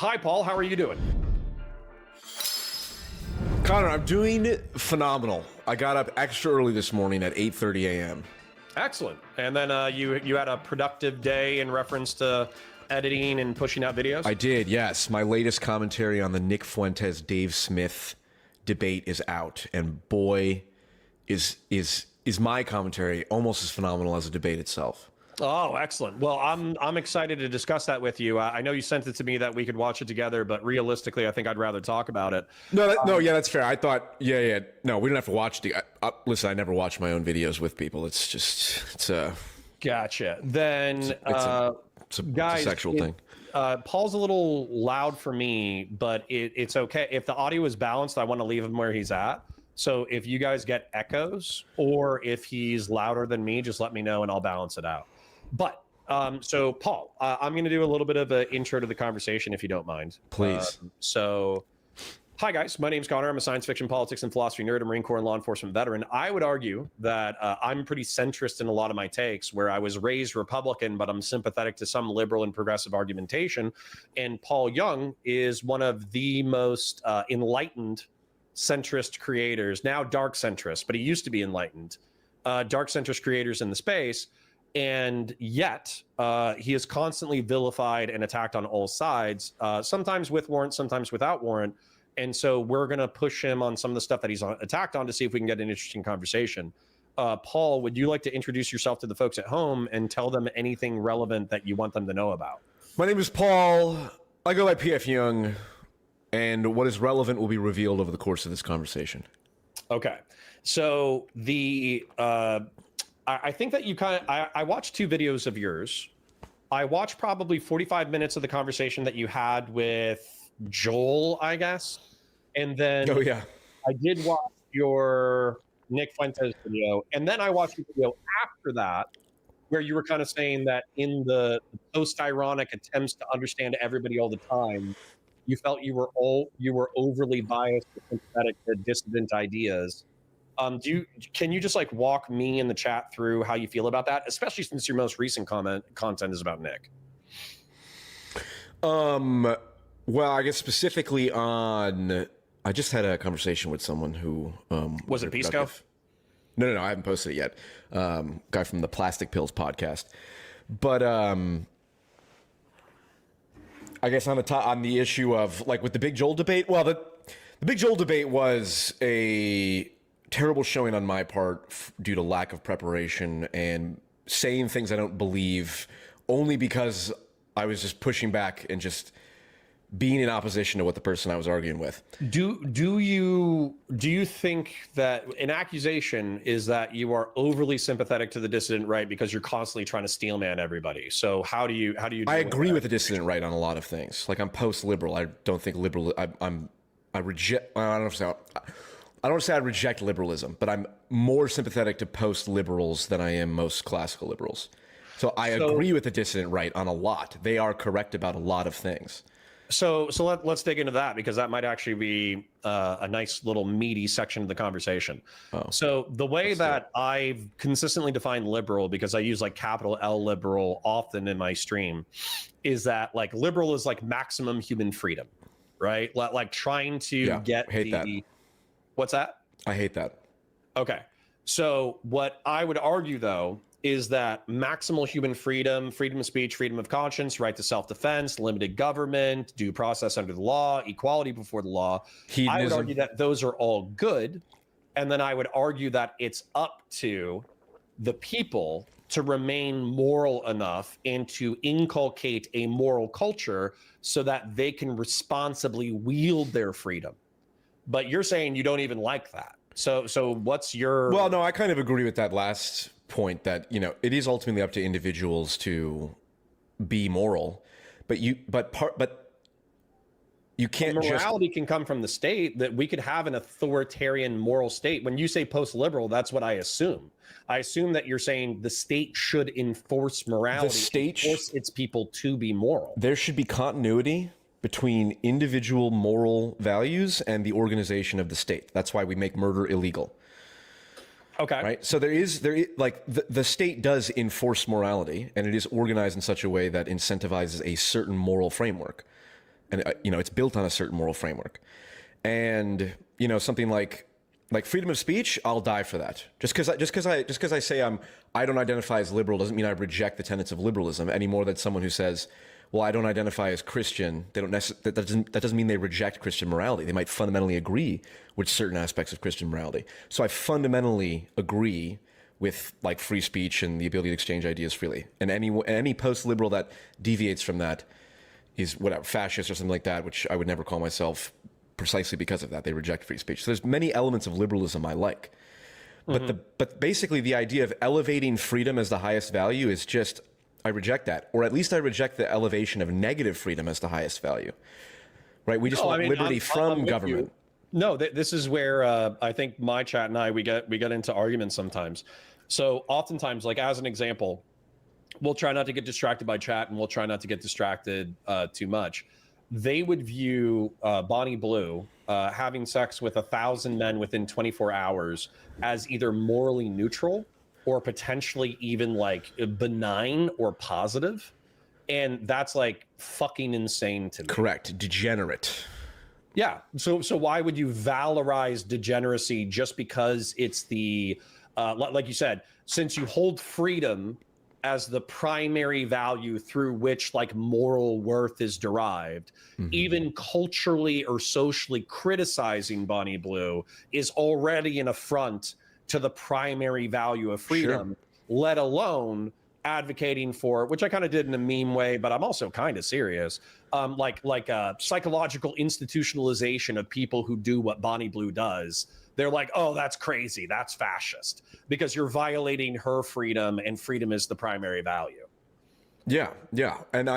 Hi, Paul. How are you doing? Conor, I'm doing phenomenal. I got up extra early this morning at 8:30 a.m. Excellent. And then you had a productive day in reference to editing and pushing out videos? I did, yes. My latest commentary on the Nick Fuentes-Dave Smith debate is out, and boy, is my commentary almost as phenomenal as the debate itself. Oh, excellent. Well, I'm excited to discuss that with you. I know you sent it to me that we could watch it together, but realistically, I think I'd rather talk about it. No, that's fair. I thought, no, we don't have to watch the. Listen, I never watch my own videos with people. Gotcha. Then, it's a sexual thing. Paul's a little loud for me, but it's okay. If the audio is balanced, I want to leave him where he's at. So if you guys get echoes or if he's louder than me, just let me know and I'll balance it out. But so Paul, I'm going to do a little bit of an intro to the conversation if you don't mind. Please. Hi guys, my name's Conor. I'm a science fiction, politics, and philosophy nerd, a Marine Corps and law enforcement veteran. I would argue that I'm pretty centrist in a lot of my takes, where I was raised Republican, but I'm sympathetic to some liberal and progressive argumentation. And Paul Jung is one of the most enlightened centrist creators, now dark centrist, but he used to be enlightened, dark centrist creators in the space. And yet he is constantly vilified and attacked on all sides, sometimes with warrant, sometimes without warrant. And so we're going to push him on some of the stuff that he's attacked on to see if we can get an interesting conversation. Paul, would you like to introduce yourself to the folks at home and tell them anything relevant that you want them to know about? My name is Paul. I go by PF Jung, and what is relevant will be revealed over the course of this conversation. Okay. So I think that you I watched 2 videos of yours. I watched probably 45 minutes of the conversation that you had with Joel, I guess. And then I did watch your Nick Fuentes video. And then I watched a video after that where you were kind of saying that in the post-ironic attempts to understand everybody all the time, you felt you were overly biased or sympathetic to dissident ideas. Can you just like walk me in the chat through how you feel about that, especially since your most recent content is about Nick? Well, I guess specifically on, I just had a conversation with someone who was it Pisco? No, I haven't posted it yet. Guy from the Plastic Pills podcast, but I guess on the issue of like with the Big Joel debate. Well, the Big Joel debate was a terrible showing on my part due to lack of preparation and saying things I don't believe only because I was just pushing back and just being in opposition to what the person I was arguing with. Do you think that an accusation is that you are overly sympathetic to the dissident right because you're constantly trying to steelman everybody? So how do you I agree with the dissident right on a lot of things. Like I'm post-liberal. I don't think liberal. I reject. I don't say I reject liberalism, but I'm more sympathetic to post-liberals than I am most classical liberals. So I agree with the dissident right on a lot. They are correct about a lot of things. So let's dig into that, because that might actually be a nice little meaty section of the conversation. So the way that I've consistently defined liberal, because I use like capital L liberal often in my stream, is that like liberal is like maximum human freedom, right? Like trying to get that. What's that? I hate that. Okay. So what I would argue, though, is that maximal human freedom, freedom of speech, freedom of conscience, right to self-defense, limited government, due process under the law, equality before the law. Hedonism. I would argue that those are all good. And then I would argue that it's up to the people to remain moral enough and to inculcate a moral culture so that they can responsibly wield their freedom. But you're saying you don't even like that. So what's your... Well, no, I kind of agree with that last point that, you know, it is ultimately up to individuals to be moral, but you can't morality can come from the state, that we could have an authoritarian moral state. When you say post-liberal, that's what I assume. I assume that you're saying the state should enforce morality, the state force its people to be moral. There should be continuity between individual moral values and the organization of the state. That's why we make murder illegal. Okay. Right. So there is like the state does enforce morality, and it is organized in such a way that incentivizes a certain moral framework. and it's built on a certain moral framework. And something like freedom of speech, I'll die for that. Just because I say I don't identify as liberal doesn't mean I reject the tenets of liberalism any more than someone who says, well, I don't identify as Christian. That doesn't mean they reject Christian morality. They might fundamentally agree with certain aspects of Christian morality. So I fundamentally agree with like free speech and the ability to exchange ideas freely. And any post-liberal that deviates from that is whatever, fascist or something like that, which I would never call myself precisely because of that. They reject free speech. So there's many elements of liberalism I like. But basically the idea of elevating freedom as the highest value is just, I reject that. Or at least I reject the elevation of negative freedom as the highest value. Right? We just want liberty from government. No, this is where I think my chat and I, we get into arguments sometimes. So oftentimes, like as an example, we'll try not to get distracted by chat and we'll try not to get distracted too much. They would view Bonnie Blue having sex with 1,000 men within 24 hours as either morally neutral or potentially even like benign or positive. And that's like fucking insane to me. Correct. Degenerate. Yeah. So why would you valorize degeneracy just because it's the, like you said, since you hold freedom as the primary value through which like moral worth is derived, even culturally or socially criticizing Bonnie Blue is already an affront to the primary value of freedom, let alone advocating for, which I kind of did in a meme way, but I'm also kind of serious, like a psychological institutionalization of people who do what Bonnie Blue does. They're like, oh, that's crazy, that's fascist, because you're violating her freedom, and freedom is the primary value. Yeah. And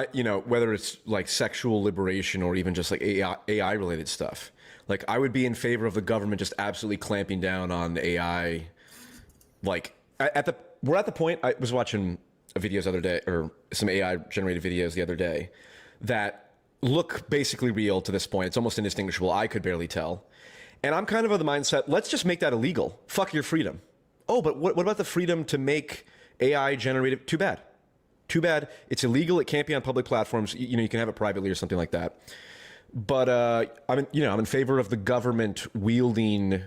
whether it's like sexual liberation or even just like AI related stuff, like I would be in favor of the government just absolutely clamping down on AI. Like we're at the point, I was watching videos the other day, or some AI generated videos the other day that look basically real to this point. It's almost indistinguishable. I could barely tell. And I'm kind of the mindset, let's just make that illegal. Fuck your freedom. Oh, but what about the freedom to make AI generated? Too bad. It's illegal. It can't be on public platforms. You can have it privately or something like that. But I'm in favor of the government wielding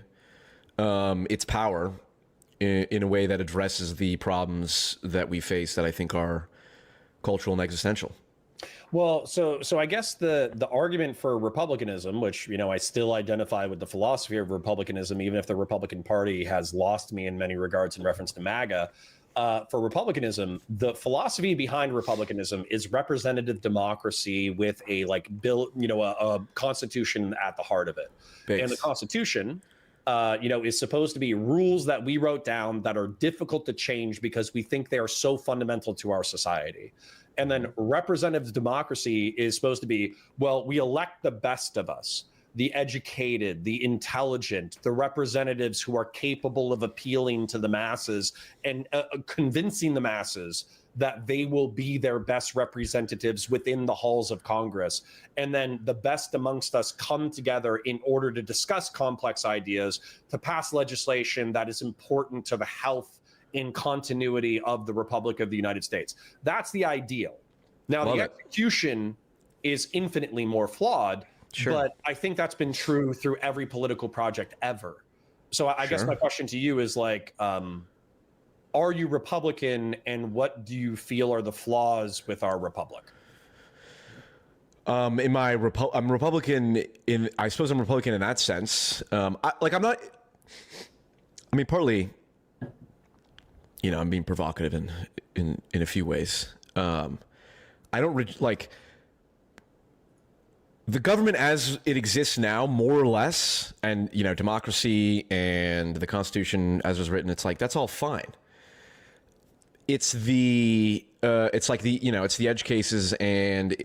its power in a way that addresses the problems that we face that I think are cultural and existential. Well, so I guess the argument for republicanism, which, I still identify with the philosophy of republicanism, even if the Republican Party has lost me in many regards in reference to MAGA, for republicanism, the philosophy behind republicanism is representative democracy with a a constitution at the heart of it. Base. And the Constitution, is supposed to be rules that we wrote down that are difficult to change because we think they are so fundamental to our society. And then representative democracy is supposed to be, well, we elect the best of us, the educated, the intelligent, the representatives who are capable of appealing to the masses and convincing the masses that they will be their best representatives within the halls of Congress. And then the best amongst us come together in order to discuss complex ideas, to pass legislation that is important to the health in continuity of the Republic of the United States. That's the ideal. Now, the execution is infinitely more flawed, but I think that's been true through every political project ever. So I guess my question to you is like, are you Republican, and what do you feel are the flaws with our republic? I'm Republican I suppose I'm Republican in that sense. Partly, I'm being provocative in a few ways. I don't like the government as it exists now, more or less, and democracy and the Constitution as was written. It's like that's all fine. It's the it's the edge cases and.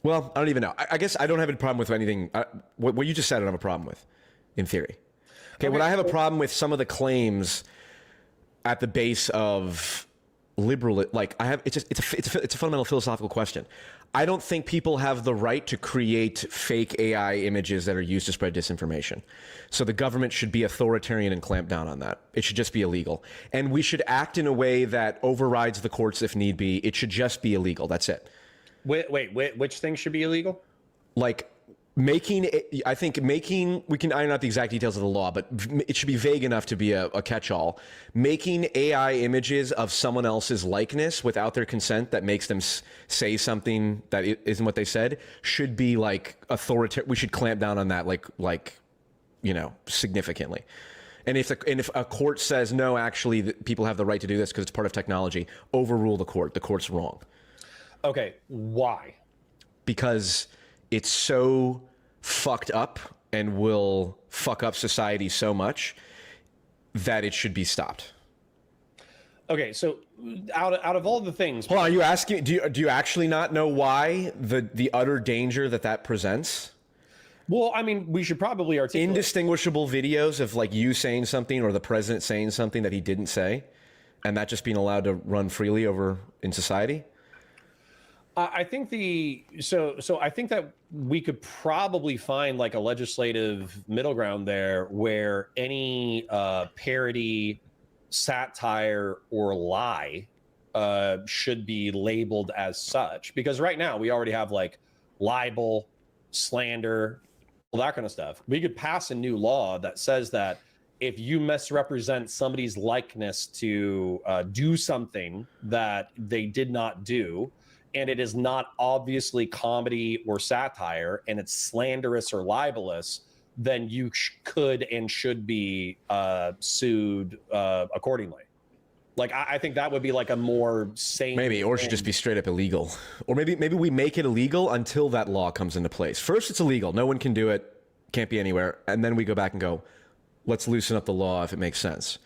Well, I don't even know. I guess I don't have a problem with anything. What you just said, I don't have a problem with, in theory. Okay, what I have a problem with some of the claims at the base of liberal, it's a fundamental philosophical question. I don't think people have the right to create fake AI images that are used to spread disinformation. So the government should be authoritarian and clamp down on that. It should just be illegal. And we should act in a way that overrides the courts if need be. It should just be illegal. That's it. Which thing should be illegal? Like I think we can iron out the exact details of the law, but it should be vague enough to be a catch-all. Making AI images of someone else's likeness without their consent that makes them say something that isn't what they said should be like authoritarian. We should clamp down on that, significantly. And if a court says no, actually, people have the right to do this because it's part of technology, overrule the court. The court's wrong. Okay, why? Because it's so fucked up and will fuck up society so much that it should be stopped. Okay, so out of all the things, hold on, are you asking? Do you actually not know why the utter danger that presents? Well, I mean, we should probably articulate indistinguishable videos of like you saying something or the president saying something that he didn't say, and that just being allowed to run freely over in society. I think I think that we could probably find like a legislative middle ground there where any parody, satire, or lie should be labeled as such. Because right now we already have like libel, slander, all that kind of stuff. We could pass a new law that says that if you misrepresent somebody's likeness to do something that they did not do, and it is not obviously comedy or satire, and it's slanderous or libelous, then you could and should be sued accordingly. Like, I think that would be like a more sane... Maybe, or it should just be straight up illegal. Or maybe we make it illegal until that law comes into place. First, it's illegal. No one can do it. Can't be anywhere. And then we go back and go, let's loosen up the law if it makes sense.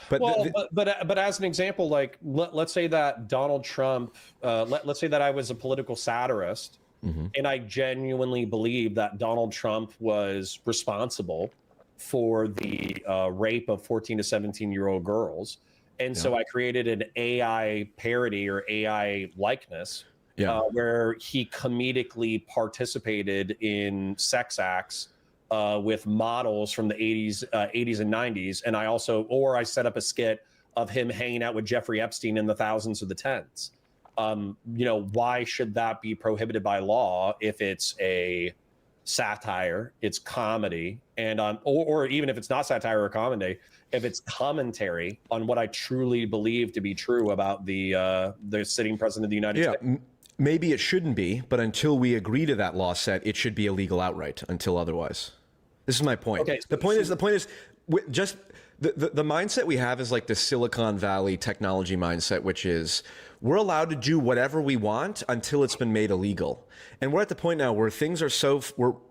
But as an example, like let's say that Donald Trump, let's say that I was a political satirist, and I genuinely believe that Donald Trump was responsible for the rape of 14 to 17-year-old girls, and so I created an AI parody or AI likeness where he comedically participated in sex acts with models from the 80s and 90s. And I set up a skit of him hanging out with Jeffrey Epstein in the thousands or the tens. Why should that be prohibited by law if it's a satire, it's comedy, and or even if it's not satire or comedy, if it's commentary on what I truly believe to be true about the sitting president of the United States? Maybe it shouldn't be, but until we agree to that law set, it should be illegal outright until otherwise. This is my point. Okay, the point is just the mindset we have is like the Silicon Valley technology mindset, which is we're allowed to do whatever we want until it's been made illegal. And we're at the point now where things are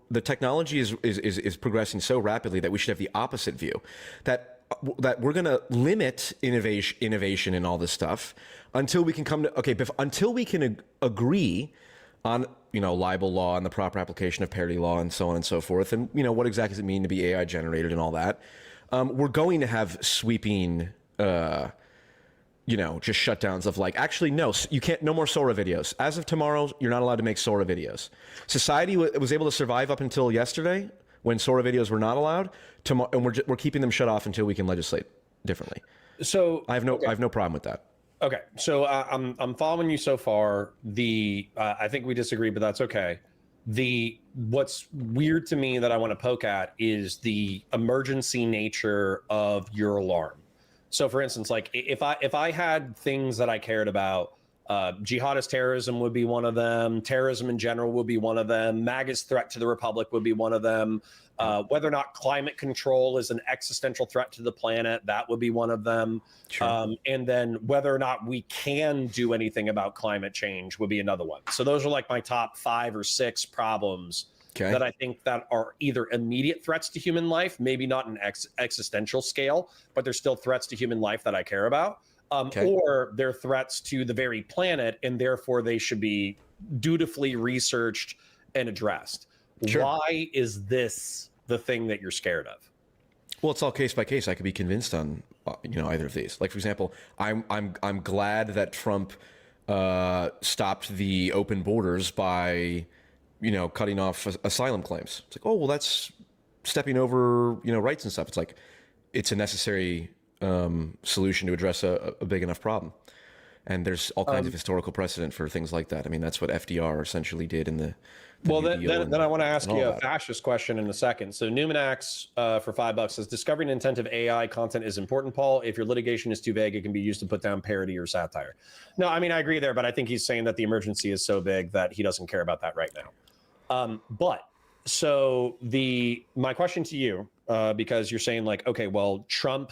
the technology is progressing so rapidly that we should have the opposite view, that we're going to limit innovation and all this stuff until we can until we can agree on libel law and the proper application of parody law and so on and so forth, and what exactly does it mean to be AI generated and all that. We're going to have sweeping just shutdowns of like, actually no, you can't, no more Sora videos. As of tomorrow, you're not allowed to make Sora videos. Society was able to survive up until yesterday when Sora videos were not allowed. And we're keeping them shut off until we can legislate differently. So I have no problem with that. Okay, so I'm following you so far. I think we disagree, but that's okay. What's weird to me that I want to poke at is the emergency nature of your alarm. So, for instance, like if I had things that I cared about, jihadist terrorism would be one of them. Terrorism in general would be one of them. MAGA's threat to the republic would be one of them. Whether or not climate control is an existential threat to the planet, that would be one of them. Sure. And then whether or not we can do anything about climate change would be another one. So those are like my top 5 or 6 problems that I think that are either immediate threats to human life, maybe not an existential scale, but they're still threats to human life that I care about. Or they're threats to the very planet, and therefore they should be dutifully researched and addressed. Sure. Why is this the thing that you're scared of? Well, it's all case by case. I could be convinced on either of these. Like, for example, I'm glad that Trump stopped the open borders by cutting off asylum claims. It's like, oh well, that's stepping over rights and stuff. It's like it's a necessary solution to address a big enough problem. And there's all kinds of historical precedent for things like that. I mean, that's what FDR essentially did in the Well, New then, Deal then, and- then I want to ask and you all a that. fascist question in a second. So Numinax for $5 says, discovering intent of AI content is important, Paul. If your litigation is too vague, it can be used to put down parody or satire. No, I mean, I agree there, but I think he's saying that the emergency is so big that he doesn't care about that right now. My question to you, because you're saying like, okay, well, Trump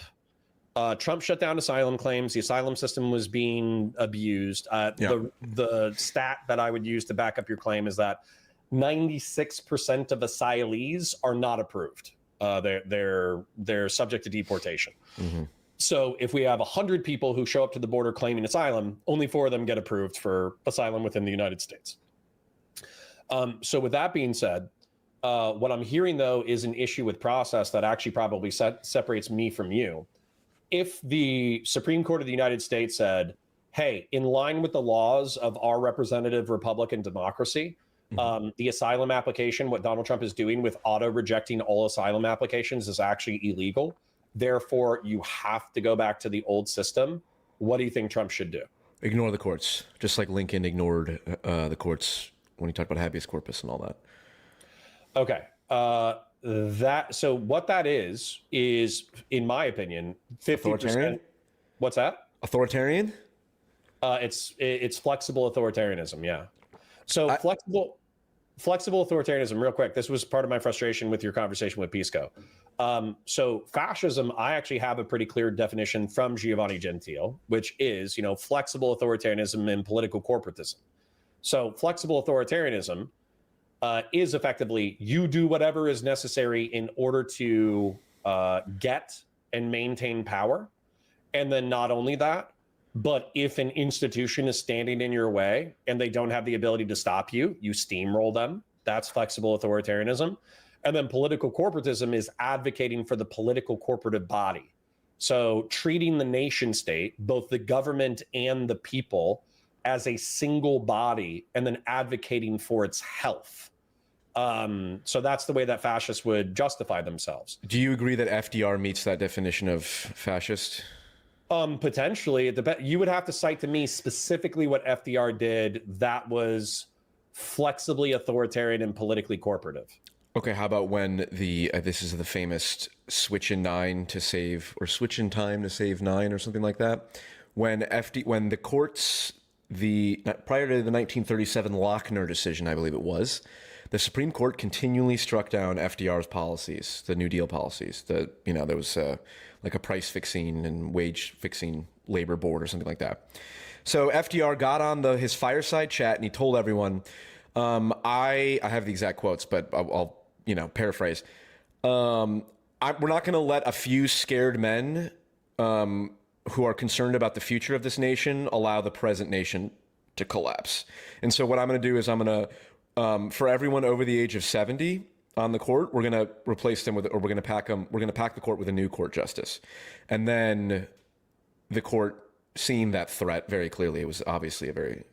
shut down asylum claims. The asylum system was being abused. The stat that I would use to back up your claim is that 96% of asylees are not approved. They're subject to deportation. Mm-hmm. So if we have 100 people who show up to the border claiming asylum, only 4 of them get approved for asylum within the United States. So with that being said, what I'm hearing though is an issue with process that actually probably separates me from you. If the Supreme Court of the United States said, hey, in line with the laws of our representative Republican democracy, the asylum application, what Donald Trump is doing with auto-rejecting all asylum applications is actually illegal. Therefore, you have to go back to the old system. What do you think Trump should do? Ignore the courts, just like Lincoln ignored the courts when he talked about habeas corpus and all that. Okay. So what that is, in my opinion, 50%. Authoritarian? What's that? Authoritarian? It's flexible authoritarianism. Yeah. So flexible authoritarianism, real quick. This was part of my frustration with your conversation with Pisco. So fascism, I actually have a pretty clear definition from Giovanni Gentile, which is, flexible authoritarianism and political corporatism. So flexible authoritarianism is effectively you do whatever is necessary in order to get and maintain power. And then not only that, but if an institution is standing in your way and they don't have the ability to stop you, you steamroll them. That's flexible authoritarianism. And then political corporatism is advocating for the political corporative body. So treating the nation state, both the government and the people, as a single body and then advocating for its health. So that's the way that fascists would justify themselves. Do you agree that FDR meets that definition of fascist? Potentially. You would have to cite to me specifically what FDR did that was flexibly authoritarian and politically corporative. Okay, how about when this is the famous switch in 9 to save, or switch in time to save 9 or something like that? When the courts, prior to the 1937 Lochner decision, I believe it was, the Supreme Court continually struck down FDR's policies, the New Deal policies. There was like a price fixing and wage fixing labor board or something like that. So FDR got on his fireside chat and he told everyone, I have the exact quotes, but I'll paraphrase. We're not going to let a few scared men who are concerned about the future of this nation allow the present nation to collapse. And so what I'm going to do is I'm going to, for everyone over the age of 70 on the court, we're going to replace them with, or we're going to pack the court with a new court justice. And then the court, seeing that threat very clearly, it was obviously a very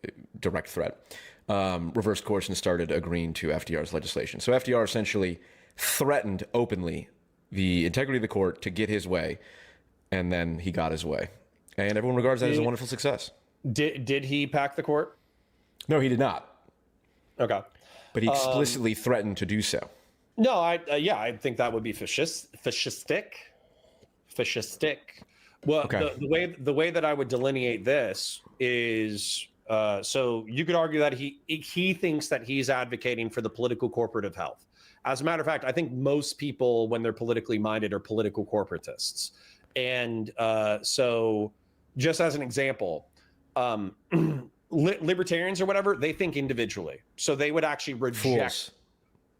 direct threat, reversed course and started agreeing to FDR's legislation. So FDR essentially threatened openly the integrity of the court to get his way, and then he got his way. And everyone regards that as a wonderful success. Did he pack the court? No, he did not. Okay. But he explicitly threatened to do so. No, I think that would be fascistic. Well, Okay. the way that I would delineate this is, so you could argue that he thinks that he's advocating for the political corporative health. As a matter of fact, I think most people, when they're politically minded, are political corporatists. And so just as an example, libertarians or whatever, they think individually. So they would actually reject. Fools.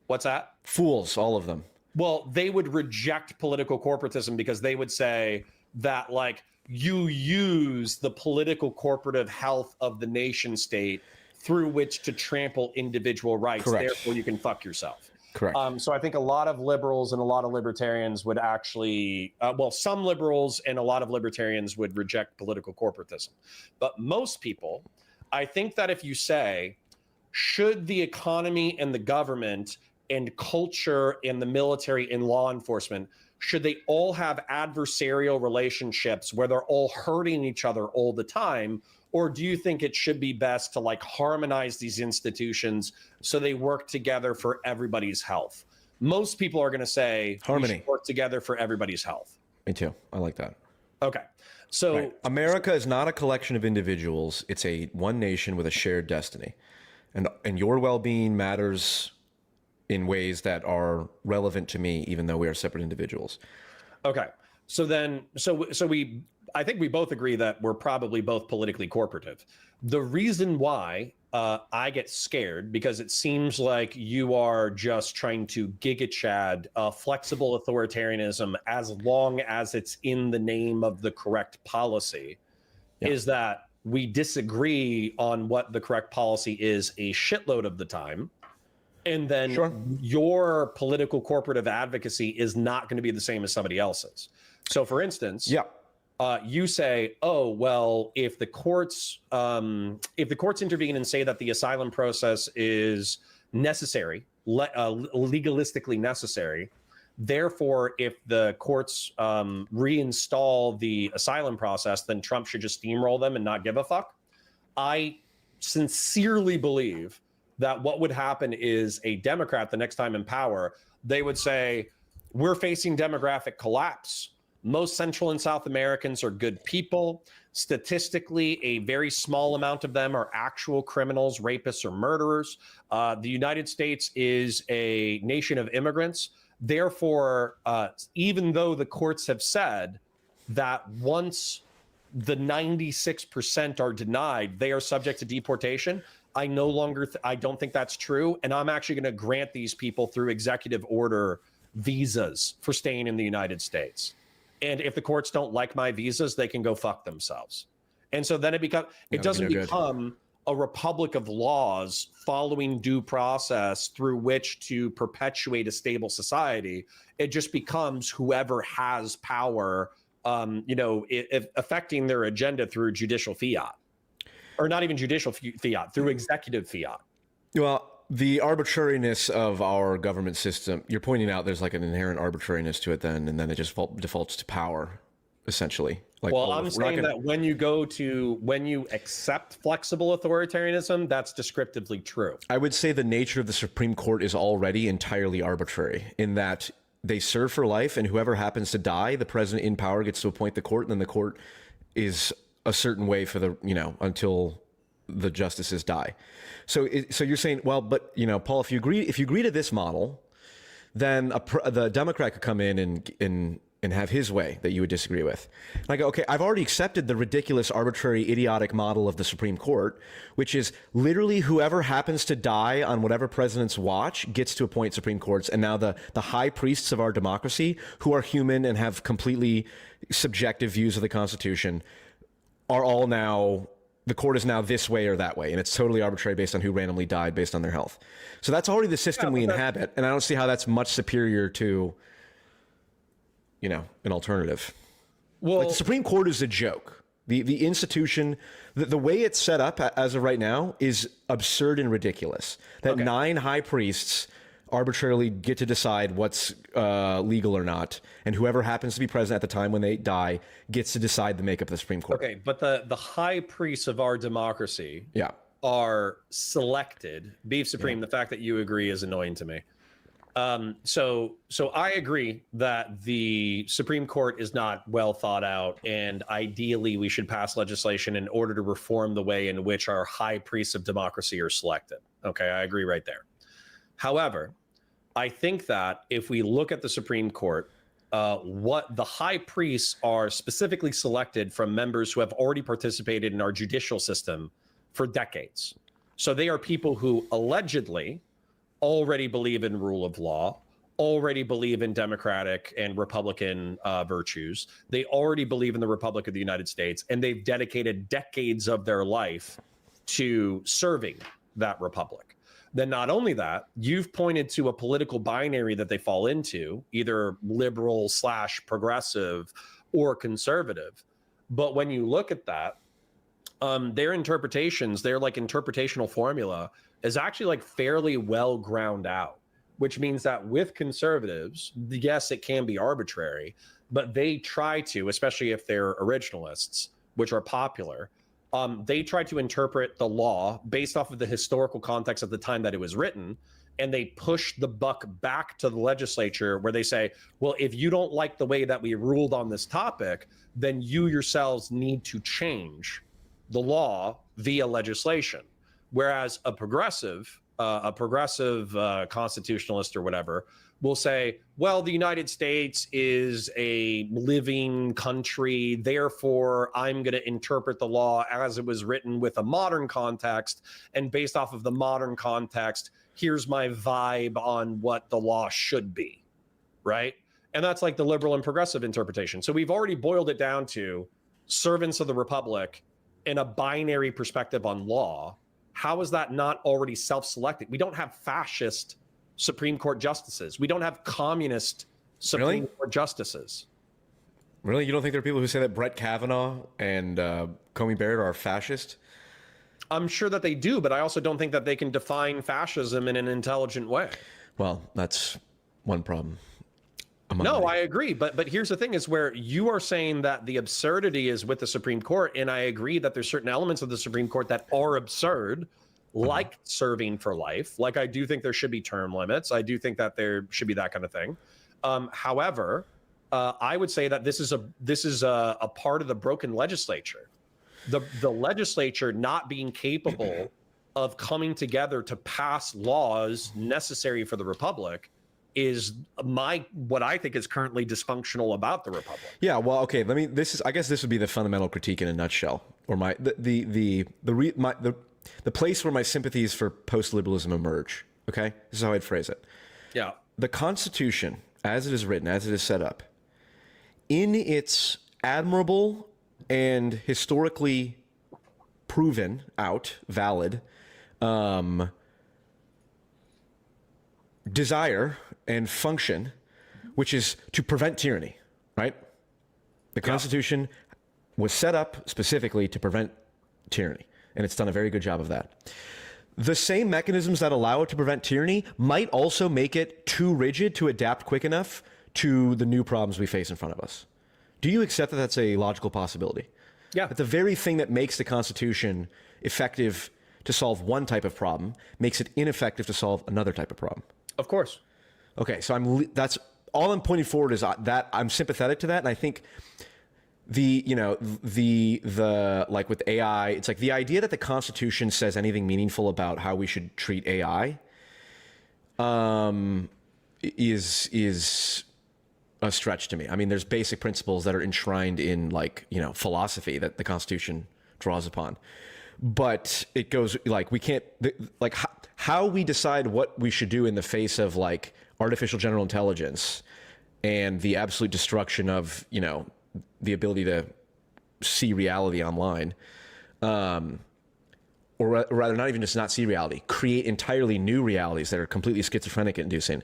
What's that? Fools, all of them. Well, they would reject political corporatism because they would say that, like, you use the political corporative health of the nation state through which to trample individual rights. Correct. Therefore, you can fuck yourself. Correct. So I think a lot of liberals and a lot of libertarians would actually, some liberals and a lot of libertarians would reject political corporatism. But most people, I think that if you say, should the economy and the government and culture and the military and law enforcement, should they all have adversarial relationships where they're all hurting each other all the time? Or do you think it should be best to like harmonize these institutions so they work together for everybody's health? Most people are going to say harmony. We should work together for everybody's health. Me too. I like that. Okay. So right. America is not a collection of individuals. It's a one nation with a shared destiny. And your well-being matters in ways that are relevant to me, even though we are separate individuals. Okay. So then, I think we both agree that we're probably both politically corporative. The reason why I get scared, because it seems like you are just trying to giga chad flexible authoritarianism as long as it's in the name of the correct policy, is that we disagree on what the correct policy is a shitload of the time. And then your political corporative advocacy is not going to be the same as somebody else's. So for instance, you say, oh, well, if the courts intervene and say that the asylum process is necessary, legalistically necessary, therefore, if the courts reinstall the asylum process, then Trump should just steamroll them and not give a fuck. I sincerely believe that what would happen is a Democrat, the next time in power, they would say, we're facing demographic collapse. Most Central and South Americans are good people. Statistically, a very small amount of them are actual criminals, rapists, or murderers. The United States is a nation of immigrants. Therefore, even though the courts have said that once the 96% are denied, they are subject to deportation, I no longer, I don't think that's true. And I'm actually going to grant these people through executive order visas for staying in the United States. And if the courts don't like my visas, they can go fuck themselves. And so then it doesn't become a republic of laws following due process through which to perpetuate a stable society. It just becomes whoever has power, affecting their agenda through judicial fiat. Or not even judicial fiat, through executive fiat. Well, the arbitrariness of our government system, you're pointing out there's like an inherent arbitrariness to it then, and then it just defaults to power, essentially. Like, well, I'm saying that when you accept flexible authoritarianism, that's descriptively true. I would say the nature of the Supreme Court is already entirely arbitrary in that they serve for life, and whoever happens to die, the president in power gets to appoint the court, and then the court is a certain way for the, until the justices die. So you're saying, well, but Paul, if you agree to this model, then the Democrat could come in and have his way that you would disagree with. And I go, okay, I've already accepted the ridiculous, arbitrary, idiotic model of the Supreme Court, which is literally whoever happens to die on whatever president's watch gets to appoint Supreme Courts. And now the high priests of our democracy, who are human and have completely subjective views of the Constitution, are all now, the court is now this way or that way, and it's totally arbitrary based on who randomly died based on their health. So that's already the system we inhabit, and I don't see how that's much superior to, an alternative. Well, like the Supreme Court is a joke. The institution, the way it's set up as of right now is absurd and ridiculous. That 9 high priests arbitrarily get to decide what's legal or not, and whoever happens to be president at the time when they die gets to decide the makeup of the Supreme Court. Okay, but the high priests of our democracy are selected. Beef Supreme, the fact that you agree is annoying to me. So I agree that the Supreme Court is not well thought out, and ideally we should pass legislation in order to reform the way in which our high priests of democracy are selected. Okay, I agree right there. However, I think that if we look at the Supreme Court, what the high priests are specifically selected from members who have already participated in our judicial system for decades. So they are people who allegedly already believe in rule of law, already believe in democratic and Republican virtues. They already believe in the Republic of the United States, and they've dedicated decades of their life to serving that republic. Then not only that, you've pointed to a political binary that they fall into, either liberal / progressive or conservative. But when you look at that, their interpretations, their like interpretational formula is actually like fairly well ground out, which means that with conservatives, yes, it can be arbitrary, but they try to, especially if they're originalists, which are popular, they tried to interpret the law based off of the historical context at the time that it was written, and they push the buck back to the legislature where they say, well, if you don't like the way that we ruled on this topic, then you yourselves need to change the law via legislation. Whereas a progressive constitutionalist or whatever will say, well, the United States is a living country, therefore I'm going to interpret the law as it was written with a modern context, and based off of the modern context, here's my vibe on what the law should be, right? And that's like the liberal and progressive interpretation. So we've already boiled it down to servants of the Republic in a binary perspective on law. How is that not already self-selected? We don't have fascist Supreme Court justices. We don't have communist Supreme Court justices. Really? You don't think there are people who say that Brett Kavanaugh and Comey Barrett are fascist? I'm sure that they do, but I also don't think that they can define fascism in an intelligent way. Well, that's one problem. No, I agree. But here's the thing is where you are saying that the absurdity is with the Supreme Court. And I agree that there's certain elements of the Supreme Court that are absurd, like serving for life. Like I do think there should be term limits. I do think that there should be that kind of thing. However, I would say that this is a part of the broken legislature. The legislature not being capable of coming together to pass laws necessary for the Republic is what I think is currently dysfunctional about the Republic. Yeah, well, okay. I guess this would be the fundamental critique in a nutshell, or the place where my sympathies for post-liberalism emerge. Okay, this is how I'd phrase it. Yeah, the Constitution, as it is written, as it is set up, in its admirable and historically proven out, valid desire and function, which is to prevent tyranny, right? The Constitution was set up specifically to prevent tyranny, and it's done a very good job of that. The same mechanisms that allow it to prevent tyranny might also make it too rigid to adapt quick enough to the new problems we face in front of us. Do you accept that that's a logical possibility? Yeah. That the very thing that makes the Constitution effective to solve one type of problem makes it ineffective to solve another type of problem? Of course. Okay, so that's all I'm pointing forward is that I'm sympathetic to that, and I think the like with AI, it's like the idea that the Constitution says anything meaningful about how we should treat AI is a stretch to me. I mean, there's basic principles that are enshrined in philosophy that the Constitution draws upon, but it goes like we can't how we decide what we should do in the face of like artificial general intelligence and the absolute destruction of the ability to see reality online, or rather not even just not see reality, create entirely new realities that are completely schizophrenic inducing.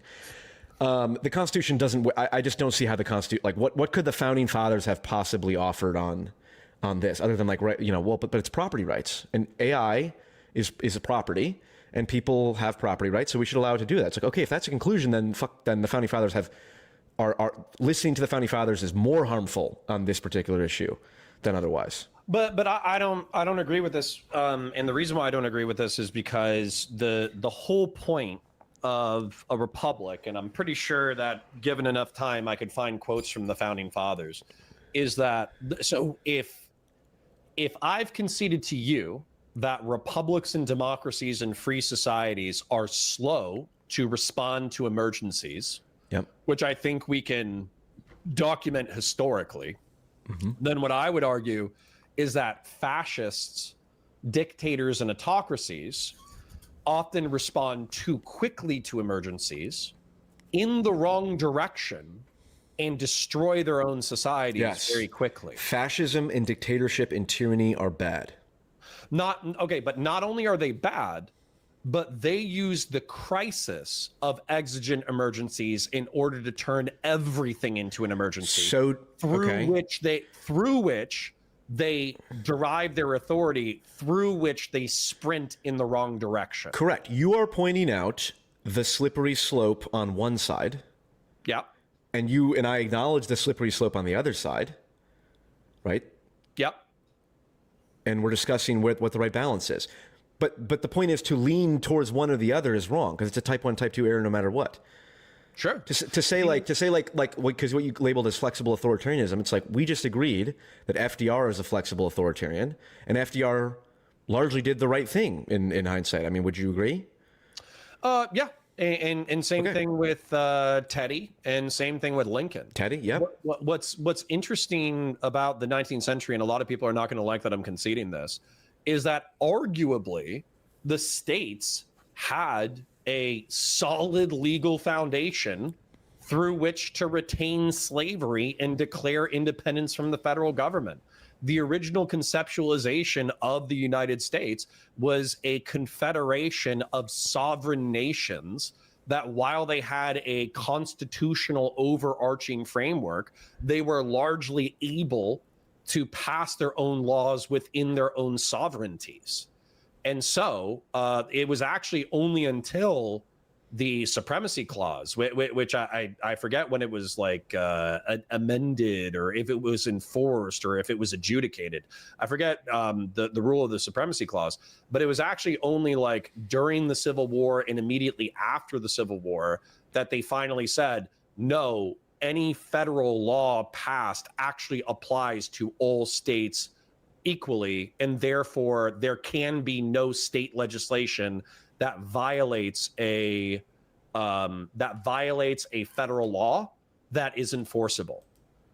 The Constitution doesn't. I just don't see how the Constitution, like what could the founding fathers have possibly offered on this other than but it's property rights, and AI is a property, and people have property rights, so we should allow it to do that. It's like, okay, if that's a conclusion, then the founding fathers are listening to the founding fathers is more harmful on this particular issue than otherwise. But I don't agree with this, and the reason why I don't agree with this is because the whole point of a republic, and I'm pretty sure that given enough time I could find quotes from the founding fathers, is that so if I've conceded to you that republics and democracies and free societies are slow to respond to emergencies, yep, which I think we can document historically, then what I would argue is that fascists, dictators, and autocracies often respond too quickly to emergencies in the wrong direction and destroy their own societies very quickly. Fascism and dictatorship and tyranny are bad. But not only are they bad, but they use the crisis of exigent emergencies in order to turn everything into an emergency. So through which they derive their authority, through which they sprint in the wrong direction. Correct. You are pointing out the slippery slope on one side. Yeah. And you and I acknowledge the slippery slope on the other side. Right? Yep. and we're discussing what the right balance is. But the point is, to lean towards one or the other is wrong, because it's a type 1, type 2 error no matter what. Sure. To say because what you labeled as flexible authoritarianism, it's like we just agreed that FDR is a flexible authoritarian, and FDR largely did the right thing in hindsight. I mean, would you agree? Yeah. And same thing with Teddy, and same thing with Lincoln. Teddy, yeah. What's interesting about the 19th century, and a lot of people are not going to like that I'm conceding this, is that arguably the states had a solid legal foundation through which to retain slavery and declare independence from the federal government. The original conceptualization of the United States was a confederation of sovereign nations that, while they had a constitutional overarching framework, they were largely able to pass their own laws within their own sovereignties. And so it was actually only until the Supremacy Clause, which I forget when it was like amended, or if it was enforced, or if it was adjudicated. I forget the rule of the Supremacy Clause, but it was actually only like during the Civil War and immediately after the Civil War that they finally said, no, any federal law passed actually applies to all states equally, and therefore there can be no state legislation that violates a federal law that is enforceable,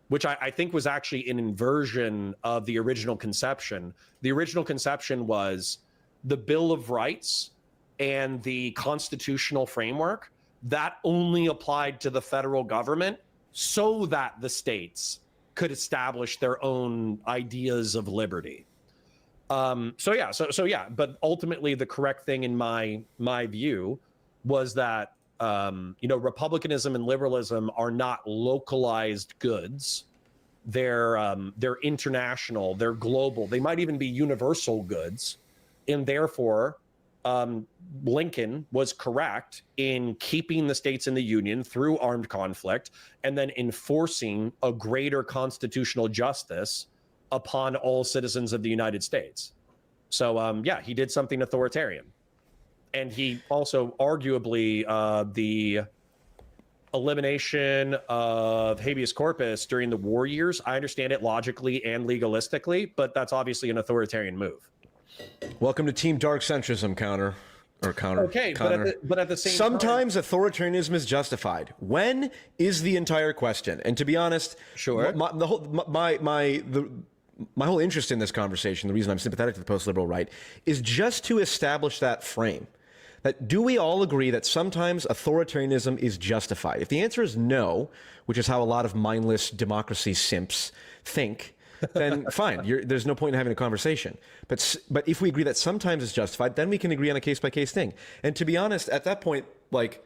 which I think was actually an inversion of the original conception. The original conception was the Bill of Rights and the constitutional framework that only applied to the federal government so that the states could establish their own ideas of liberty. So yeah. But ultimately, the correct thing in my view was that republicanism and liberalism are not localized goods. They're international. They're global. They might even be universal goods, and therefore, Lincoln was correct in keeping the states in the Union through armed conflict and then enforcing a greater constitutional justice upon all citizens of the United States. So, he did something authoritarian. And he also arguably the elimination of habeas corpus during the war years. I understand it logically and legalistically, but that's obviously an authoritarian move. Welcome to Team Dark Centrism, Counter. Okay, Counter. but at the same sometimes time, authoritarianism is justified. When is the entire question? And to be honest, sure, my whole interest in this conversation, the reason I'm sympathetic to the post-liberal right, is just to establish that frame. That do we all agree that sometimes authoritarianism is justified? If the answer is no, which is how a lot of mindless democracy simps think, then fine. There's no point in having a conversation. But if we agree that sometimes it's justified, then we can agree on a case-by-case thing. And to be honest, at that point, like,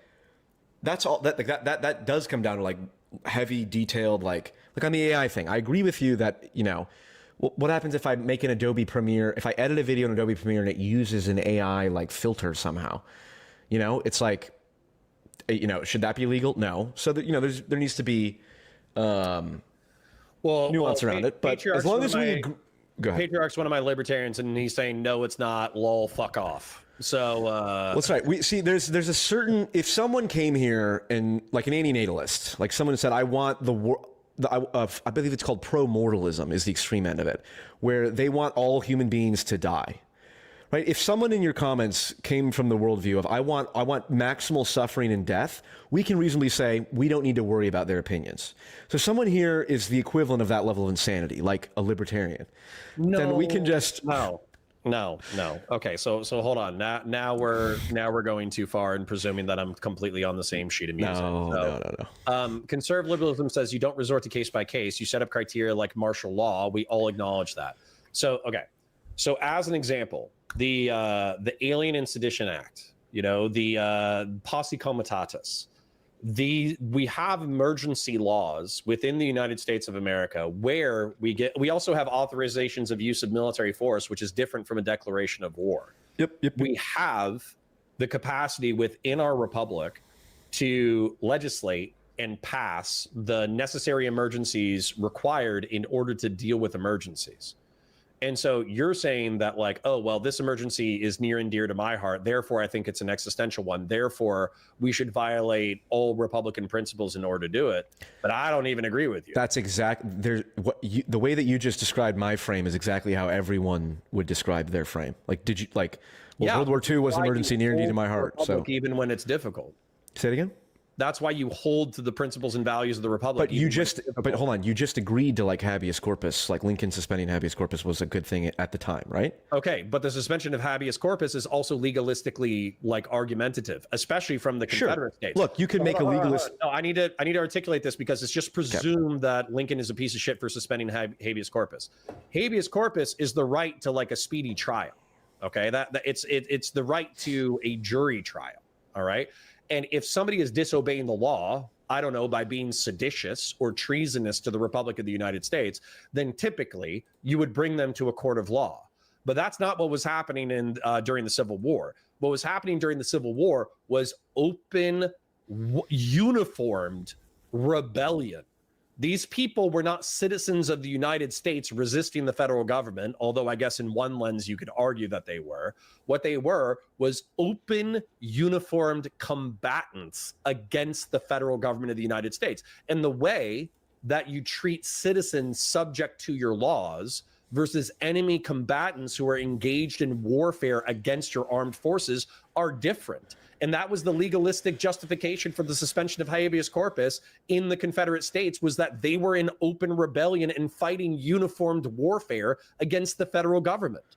that's all that does come down to like heavy, detailed, like on the AI thing. I agree with you that, what happens if I make an Adobe Premiere, if I edit a video in Adobe Premiere and it uses an AI like filter somehow? It's like, should that be illegal? No. So that, there needs to be nuance around it. But as long as we go ahead. Patriarch's one of my libertarians, and he's saying no, it's not. Lol, fuck off. So that's right. We see there's a certain, if someone came here and like an anti-natalist, like someone said, I want the world. I believe it's called pro-mortalism is the extreme end of it, where they want all human beings to die, right? If someone in your comments came from the worldview of I want maximal suffering and death, we can reasonably say we don't need to worry about their opinions. So someone here is the equivalent of that level of insanity, like a libertarian. No, then we can just No. Okay, so hold on. Now we're going too far in presuming that I'm completely on the same sheet of music. No. Conservative liberalism says you don't resort to case by case. You set up criteria like martial law. We all acknowledge that. So as an example, the Alien and Sedition Act, the posse comitatus. We have emergency laws within the United States of America where we also have authorizations of use of military force, which is different from a declaration of war. Yep. We have the capacity within our republic to legislate and pass the necessary emergencies required in order to deal with emergencies. And so you're saying that like, oh, well, this emergency is near and dear to my heart. Therefore, I think it's an existential one. Therefore, we should violate all Republican principles in order to do it. But I don't even agree with you. That's the way that you just described my frame is exactly how everyone would describe their frame. Like, World War II was an emergency near and dear to my heart. So even when it's difficult. Say it again. That's why you hold to the principles and values of the Republic. But hold on, you just agreed to like habeas corpus, like Lincoln suspending habeas corpus was a good thing at the time, right? Okay, but the suspension of habeas corpus is also legalistically like argumentative, especially from the Confederate states. Look, you can make a legalist. No, I need to articulate this because it's just presumed that Lincoln is a piece of shit for suspending habeas corpus. Habeas corpus is the right to like a speedy trial. Okay, it's the right to a jury trial. All right. And if somebody is disobeying the law, I don't know, by being seditious or treasonous to the Republic of the United States, then typically you would bring them to a court of law. But that's not what was happening during the Civil War. What was happening during the Civil War was open, uniformed rebellion. These people were not citizens of the United States resisting the federal government, although I guess in one lens you could argue that they were. What they were was open, uniformed combatants against the federal government of the United States. And the way that you treat citizens subject to your laws versus enemy combatants who are engaged in warfare against your armed forces are different. And that was the legalistic justification for the suspension of habeas corpus in the Confederate States, was that they were in open rebellion and fighting uniformed warfare against the federal government.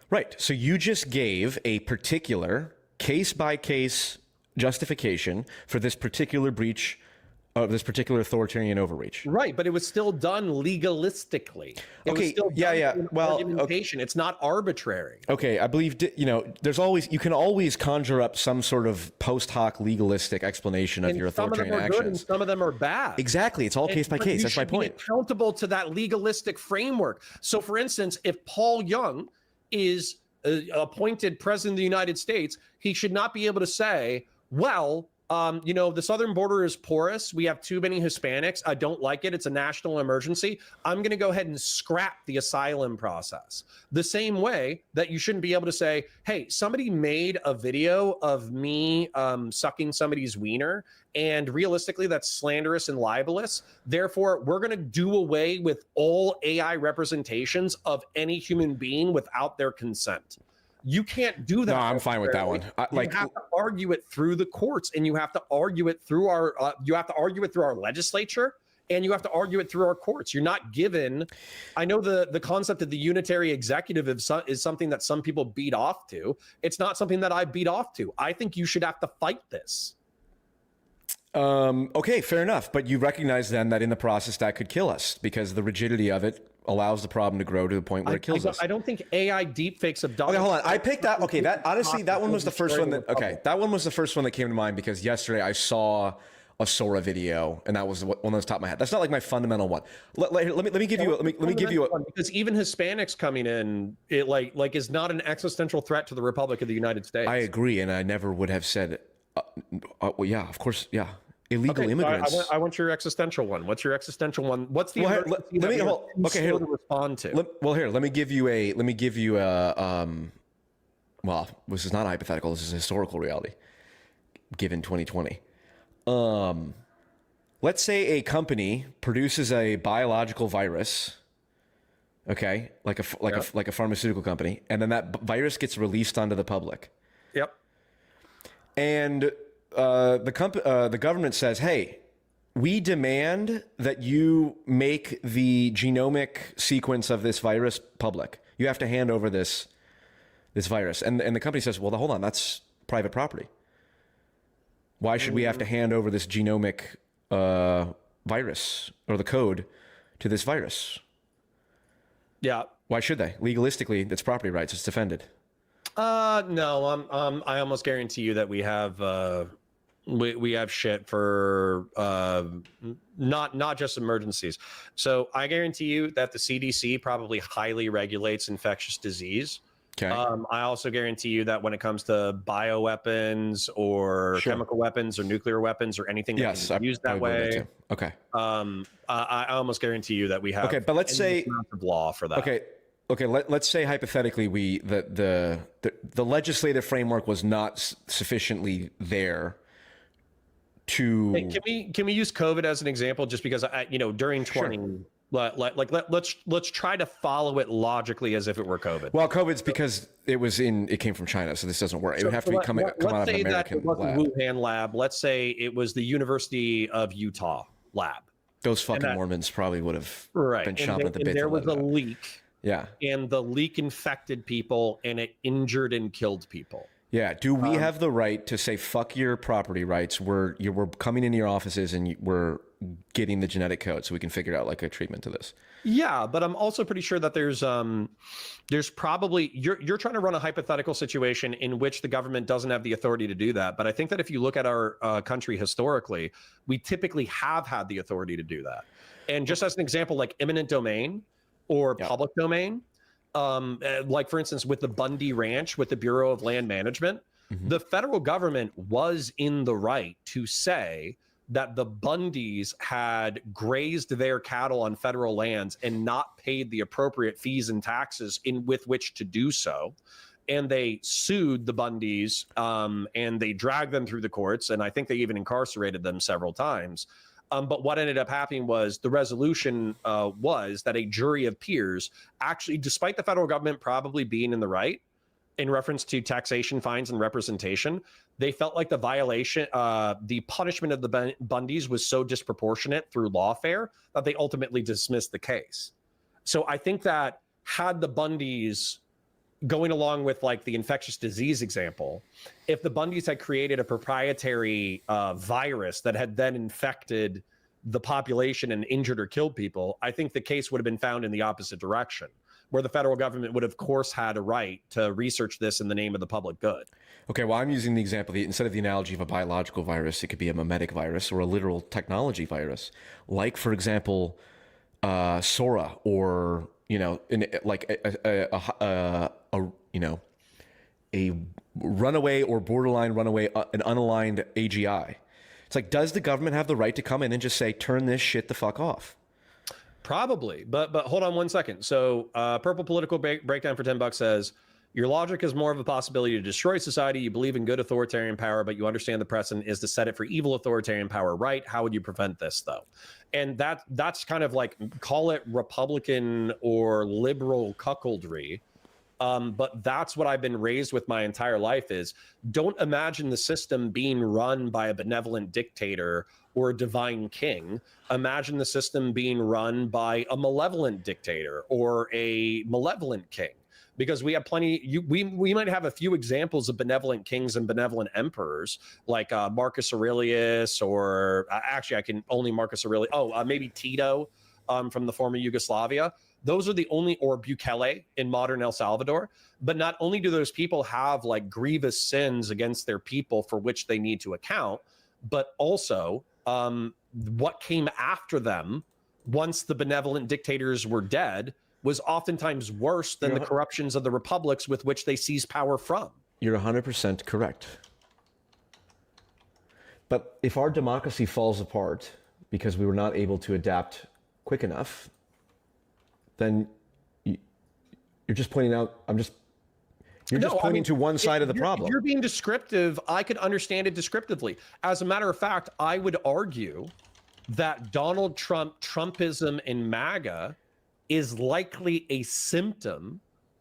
Right. So you just gave a particular case-by-case justification for this particular breach of this particular authoritarian overreach. Right, but it was still done legalistically. Well, argumentation. It's not arbitrary. Okay, I believe you can always conjure up some sort of post hoc legalistic explanation of your authoritarian actions. Some of them are good and some of them are bad. Exactly, it's all case by case. That's my point. You should be accountable to that legalistic framework. So, for instance, if Paul Young is appointed president of the United States, he should not be able to say, well, the southern border is porous. We have too many Hispanics. I don't like it. It's a national emergency. I'm going to go ahead and scrap the asylum process. The same way that you shouldn't be able to say, hey, somebody made a video of me sucking somebody's wiener, and realistically, that's slanderous and libelous. Therefore, we're going to do away with all AI representations of any human being without their consent. You can't do that. No, I'm fine with that one. You have to argue it through the courts, and you have to argue it through our legislature, and you have to argue it through our courts. You're not given. I know the concept of the unitary executive is something that some people beat off to. It's not something that I beat off to. I think you should have to fight this. Okay, fair enough. But you recognize then that in the process that could kill us because the rigidity of it allows the problem to grow to the point where it kills us. I don't think AI deepfakes of Donald. Okay, hold on. I picked that. Okay, that honestly, that one was the first one that. Okay, that one was the first one that came to mind because yesterday I saw a Sora video and that was one that was top of my head. That's not like my fundamental one. Let me give you a because even Hispanics coming in, it like is not an existential threat to the Republic of the United States. I agree, and I never would have said. Well, yeah, of course, yeah. Illegal immigrants. So I want your existential one. What's your existential one? What's the to respond to? Let me give you a well, this is not hypothetical. This is a historical reality given 2020. Let's say a company produces a biological virus, okay, like a pharmaceutical company, and then that virus gets released onto the public. Yep. And the government says, hey, we demand that you make the genomic sequence of this virus public. You have to hand over this virus. And the company says, well, hold on, that's private property. Why should we have to hand over this genomic virus or the code to this virus? Yeah. Why should they? Legalistically, it's property rights. It's defended. No, I almost guarantee you that we have shit for not just emergencies. So I guarantee you that the CDC probably highly regulates infectious disease. Okay. I also guarantee you that when it comes to bioweapons or chemical weapons or nuclear weapons or anything that can be used that way. Okay. I almost guarantee you that we have but let's say of law for that. Okay. okay, let's say hypothetically the legislative framework was not sufficiently there to. Hey, can we use COVID as an example? Just because during 20, Sure. let's try to follow it logically as if it were COVID. Well, COVID's because it came from China, so this doesn't work. It would have to come out of an American Let's say that it wasn't lab. Wuhan lab. Let's say it was the University of Utah lab. Those fucking Mormons probably would have been chomping at the bit. There was a leak. Yeah. And the leak infected people, and it injured and killed people. Yeah. Do we have the right to say, fuck your property rights? We're coming into your offices and we're getting the genetic code so we can figure out like a treatment to this. Yeah, but I'm also pretty sure that there's probably you're trying to run a hypothetical situation in which the government doesn't have the authority to do that. But I think that if you look at our country historically, we typically have had the authority to do that. And just as an example, like eminent domain or public domain, like for instance, with the Bundy Ranch, with the Bureau of Land Management, the federal government was in the right to say that the Bundys had grazed their cattle on federal lands and not paid the appropriate fees and taxes with which to do so. And they sued the Bundys and they dragged them through the courts. And I think they even incarcerated them several times. But what ended up happening was the resolution was that a jury of peers actually, despite the federal government probably being in the right in reference to taxation, fines, and representation, they felt like the violation, the punishment of the Bundys was so disproportionate through lawfare that they ultimately dismissed the case. So I think that had the Bundys, going along with like the infectious disease example, if the Bundys had created a proprietary virus that had then infected the population and injured or killed people, I think the case would have been found in the opposite direction, where the federal government would of course had a right to research this in the name of the public good. Okay, well, I'm using the example, instead of the analogy of a biological virus, it could be a mimetic virus or a literal technology virus, like, for example, Sora, or, a runaway or borderline runaway, an unaligned AGI. It's like, does the government have the right to come in and just say, turn this shit the fuck off? Probably, but hold on one second. So Purple Political Breakdown for $10 says, your logic is more of a possibility to destroy society. You believe in good authoritarian power, but you understand the precedent is to set it for evil authoritarian power, right? How would you prevent this, though? And that's kind of like, call it Republican or liberal cuckoldry. But that's what I've been raised with my entire life is, don't imagine the system being run by a benevolent dictator or a divine king. Imagine the system being run by a malevolent dictator or a malevolent king. Because we have plenty, we might have a few examples of benevolent kings and benevolent emperors, like Marcus Aurelius, or actually I can only Marcus Aurelius, maybe Tito from the former Yugoslavia. Those are the only, or Bukele in modern El Salvador. But not only do those people have like grievous sins against their people for which they need to account, but also what came after them once the benevolent dictators were dead was oftentimes worse than the corruptions of the republics with which they seized power from. You're 100% correct. But if our democracy falls apart because we were not able to adapt quick enough, then you're just pointing out, you're just pointing to one side of the problem. If you're being descriptive, I could understand it descriptively. As a matter of fact, I would argue that Donald Trump, Trumpism, and MAGA is likely a symptom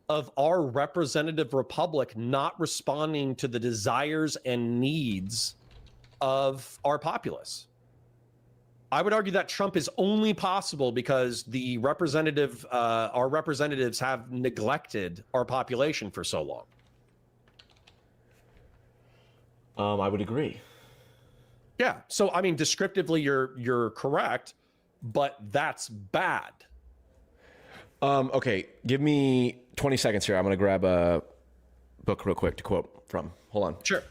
of our representative republic not responding to the desires and needs of our populace. I would argue that Trump is only possible because the our representatives have neglected our population for so long. I would agree. Yeah. So, I mean, descriptively, you're correct, but that's bad. Okay, give me 20 seconds here. I'm going to grab a book real quick to quote from. Hold on. Sure.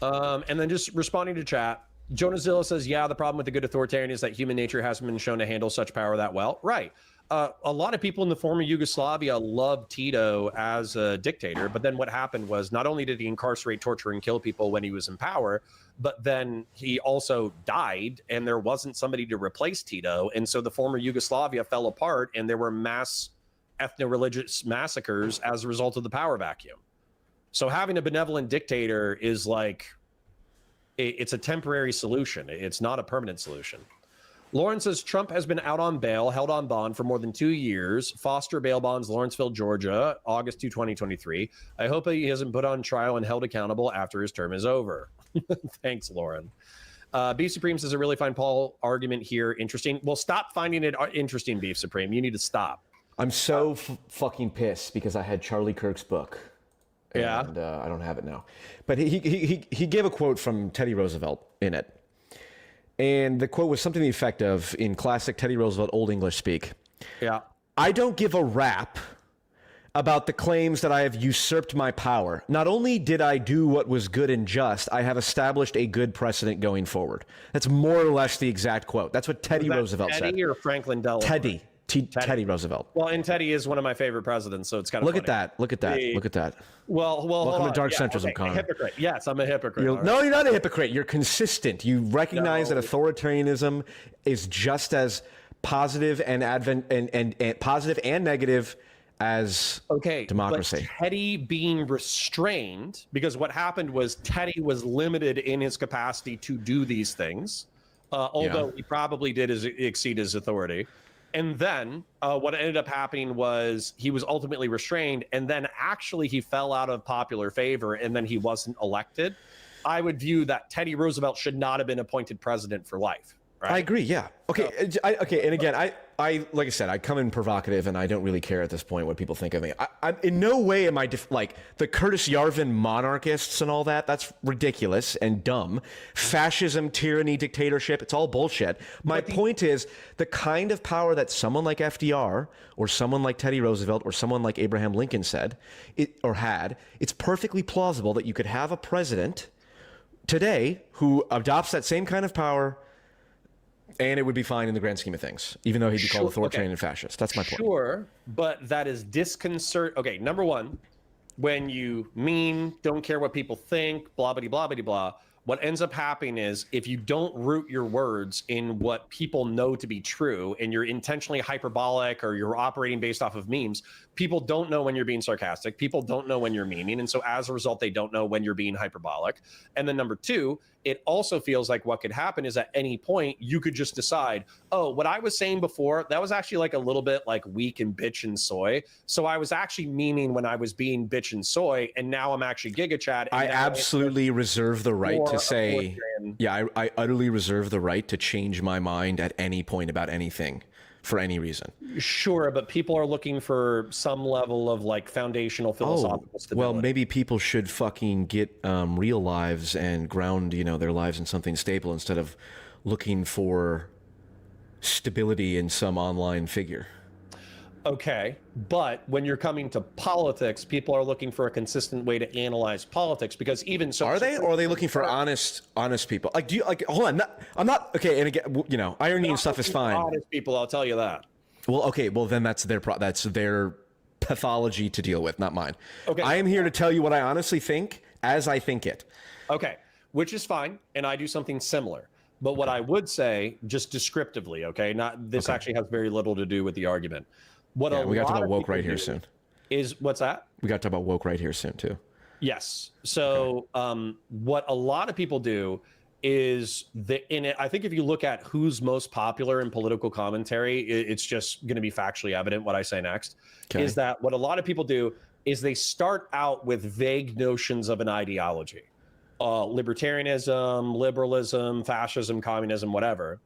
And then just responding to chat, Jonazilla says, yeah, the problem with the good authoritarian is that human nature hasn't been shown to handle such power that well. Right. A lot of people in the former Yugoslavia loved Tito as a dictator, but then what happened was not only did he incarcerate, torture, and kill people when he was in power, but then he also died and there wasn't somebody to replace Tito. And so the former Yugoslavia fell apart and there were mass ethno-religious massacres as a result of the power vacuum. So having a benevolent dictator is like, it's a temporary solution. It's not a permanent solution. Lauren says Trump has been out on bail, held on bond for more than 2 years. Foster bail bonds, Lawrenceville, Georgia, August 2, 2023. I hope he hasn't put on trial and held accountable after his term is over. Thanks, Lauren. Beef Supreme says a really fine Paul argument here. Interesting. Well, stop finding it interesting, Beef Supreme. You need to stop. I'm so fucking pissed because I had Charlie Kirk's book. Yeah. And I don't have it now. But he gave a quote from Teddy Roosevelt in it. And the quote was something to the effect of, in classic Teddy Roosevelt Old English speak, Yeah. I don't give a rap about the claims that I have usurped my power. Not only did I do what was good and just, I have established a good precedent going forward. That's more or less the exact quote. That's what Teddy Roosevelt said. Teddy or Franklin Delano? Teddy. Teddy Roosevelt. Well, and Teddy is one of my favorite presidents, so it's kind of Look at that. Look at that. Look at that. Well, welcome to Dark Centrism, Conor. Hypocrite. Yes, I'm a hypocrite. No, you're not a hypocrite. You're consistent. You recognize that authoritarianism is just as positive and positive and negative as democracy. But Teddy being restrained, because what happened was Teddy was limited in his capacity to do these things, although he probably did exceed his authority. And then what ended up happening was he was ultimately restrained, and then actually he fell out of popular favor, and then he wasn't elected. I would view that Teddy Roosevelt should not have been appointed president for life. Right? I agree. Yeah. Okay. Okay. And again, I like I said, I come in provocative, and I don't really care at this point what people think of me. I in no way am I like the Curtis Yarvin monarchists and all that. That's ridiculous and dumb. Fascism, tyranny, dictatorship. It's all bullshit. My point is the kind of power that someone like FDR or someone like Teddy Roosevelt or someone like Abraham Lincoln had. It's perfectly plausible that you could have a president today who adopts that same kind of power, and it would be fine in the grand scheme of things, even though he'd be called authoritarian and fascist. That's my point. Sure, but that is disconcert. Okay, number one, when you don't care what people think, blah, blah, blah, blah, blah, what ends up happening is if you don't root your words in what people know to be true and you're intentionally hyperbolic or you're operating based off of memes, people don't know when you're being sarcastic. People don't know when you're meaning. And so as a result, they don't know when you're being hyperbolic. And then number two, it also feels like what could happen is at any point you could just decide, oh, what I was saying before, that was actually like a little bit like weak and bitch and soy. So I was actually meaning when I was being bitch and soy, and now I'm actually Giga Chad. I absolutely reserve the right to say, I utterly reserve the right to change my mind at any point about anything for any reason. Sure, but people are looking for some level of like foundational philosophical stability. Well, maybe people should fucking get real lives and ground, their lives in something stable instead of looking for stability in some online figure. Okay, but when you're coming to politics, people are looking for a consistent way to analyze politics, because even so, are they, or are they looking for honest people? Like, do you like? Hold on, I'm not okay. And again, irony and stuff is fine. Honest people, I'll tell you that. Well, okay, well then that's their pathology to deal with, not mine. Okay, I am here to tell you what I honestly think as I think it. Okay, which is fine, and I do something similar. But what I would say, just descriptively, okay, this actually has very little to do with the argument. We got to talk about woke right here soon. What's that? We got to talk about woke right here soon too. Yes. So what a lot of people do is I think if you look at who's most popular in political commentary, it's just going to be factually evident what I say next. Okay. Is that what a lot of people do is they start out with vague notions of an ideology, libertarianism, liberalism, fascism, communism, whatever,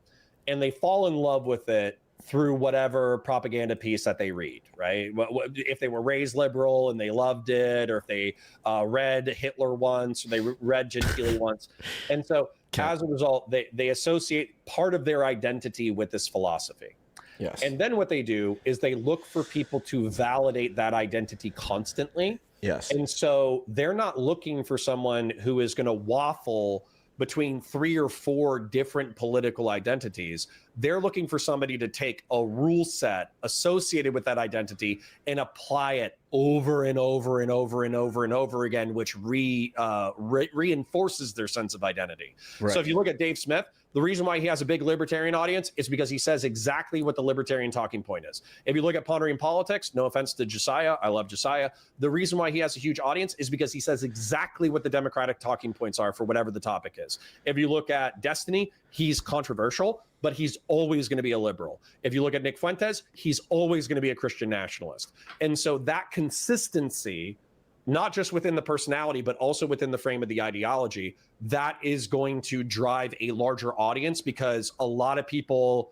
and they fall in love with it through whatever propaganda piece that they read, right? If they were raised liberal and they loved it, or if they read Hitler once, or they read Gentile once. And so as a result, they associate part of their identity with this philosophy. Yes. And then what they do is they look for people to validate that identity constantly. Yes. And so they're not looking for someone who is going to waffle between 3 or 4 different political identities. They're looking for somebody to take a rule set associated with that identity and apply it over and over and over and over and over again, which reinforces their sense of identity. Right. So if you look at Dave Smith, the reason why he has a big libertarian audience is because he says exactly what the libertarian talking point is. If you look at Pondering Politics, no offense to Josiah, I love Josiah. The reason why he has a huge audience is because he says exactly what the Democratic talking points are for whatever the topic is. If you look at Destiny, he's controversial, but he's always going to be a liberal. If you look at Nick Fuentes, he's always going to be a Christian nationalist. And so that consistency, not just within the personality, but also within the frame of the ideology, that is going to drive a larger audience, because a lot of people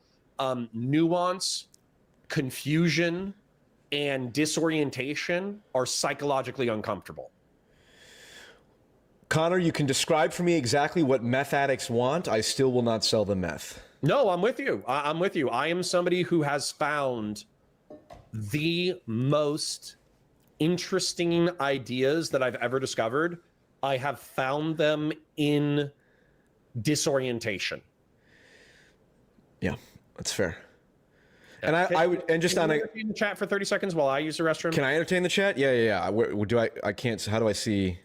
nuance, confusion, and disorientation are psychologically uncomfortable. Conor, you can describe for me exactly what meth addicts want. I still will not sell them meth. No, I'm with you. I'm with you. I am somebody who has found the most interesting ideas that I've ever discovered. I have found them in disorientation. Yeah, that's fair. And I would, and just on a chat for 30 seconds while I use the restroom. Can I entertain the chat? Yeah. I can't. How do I see?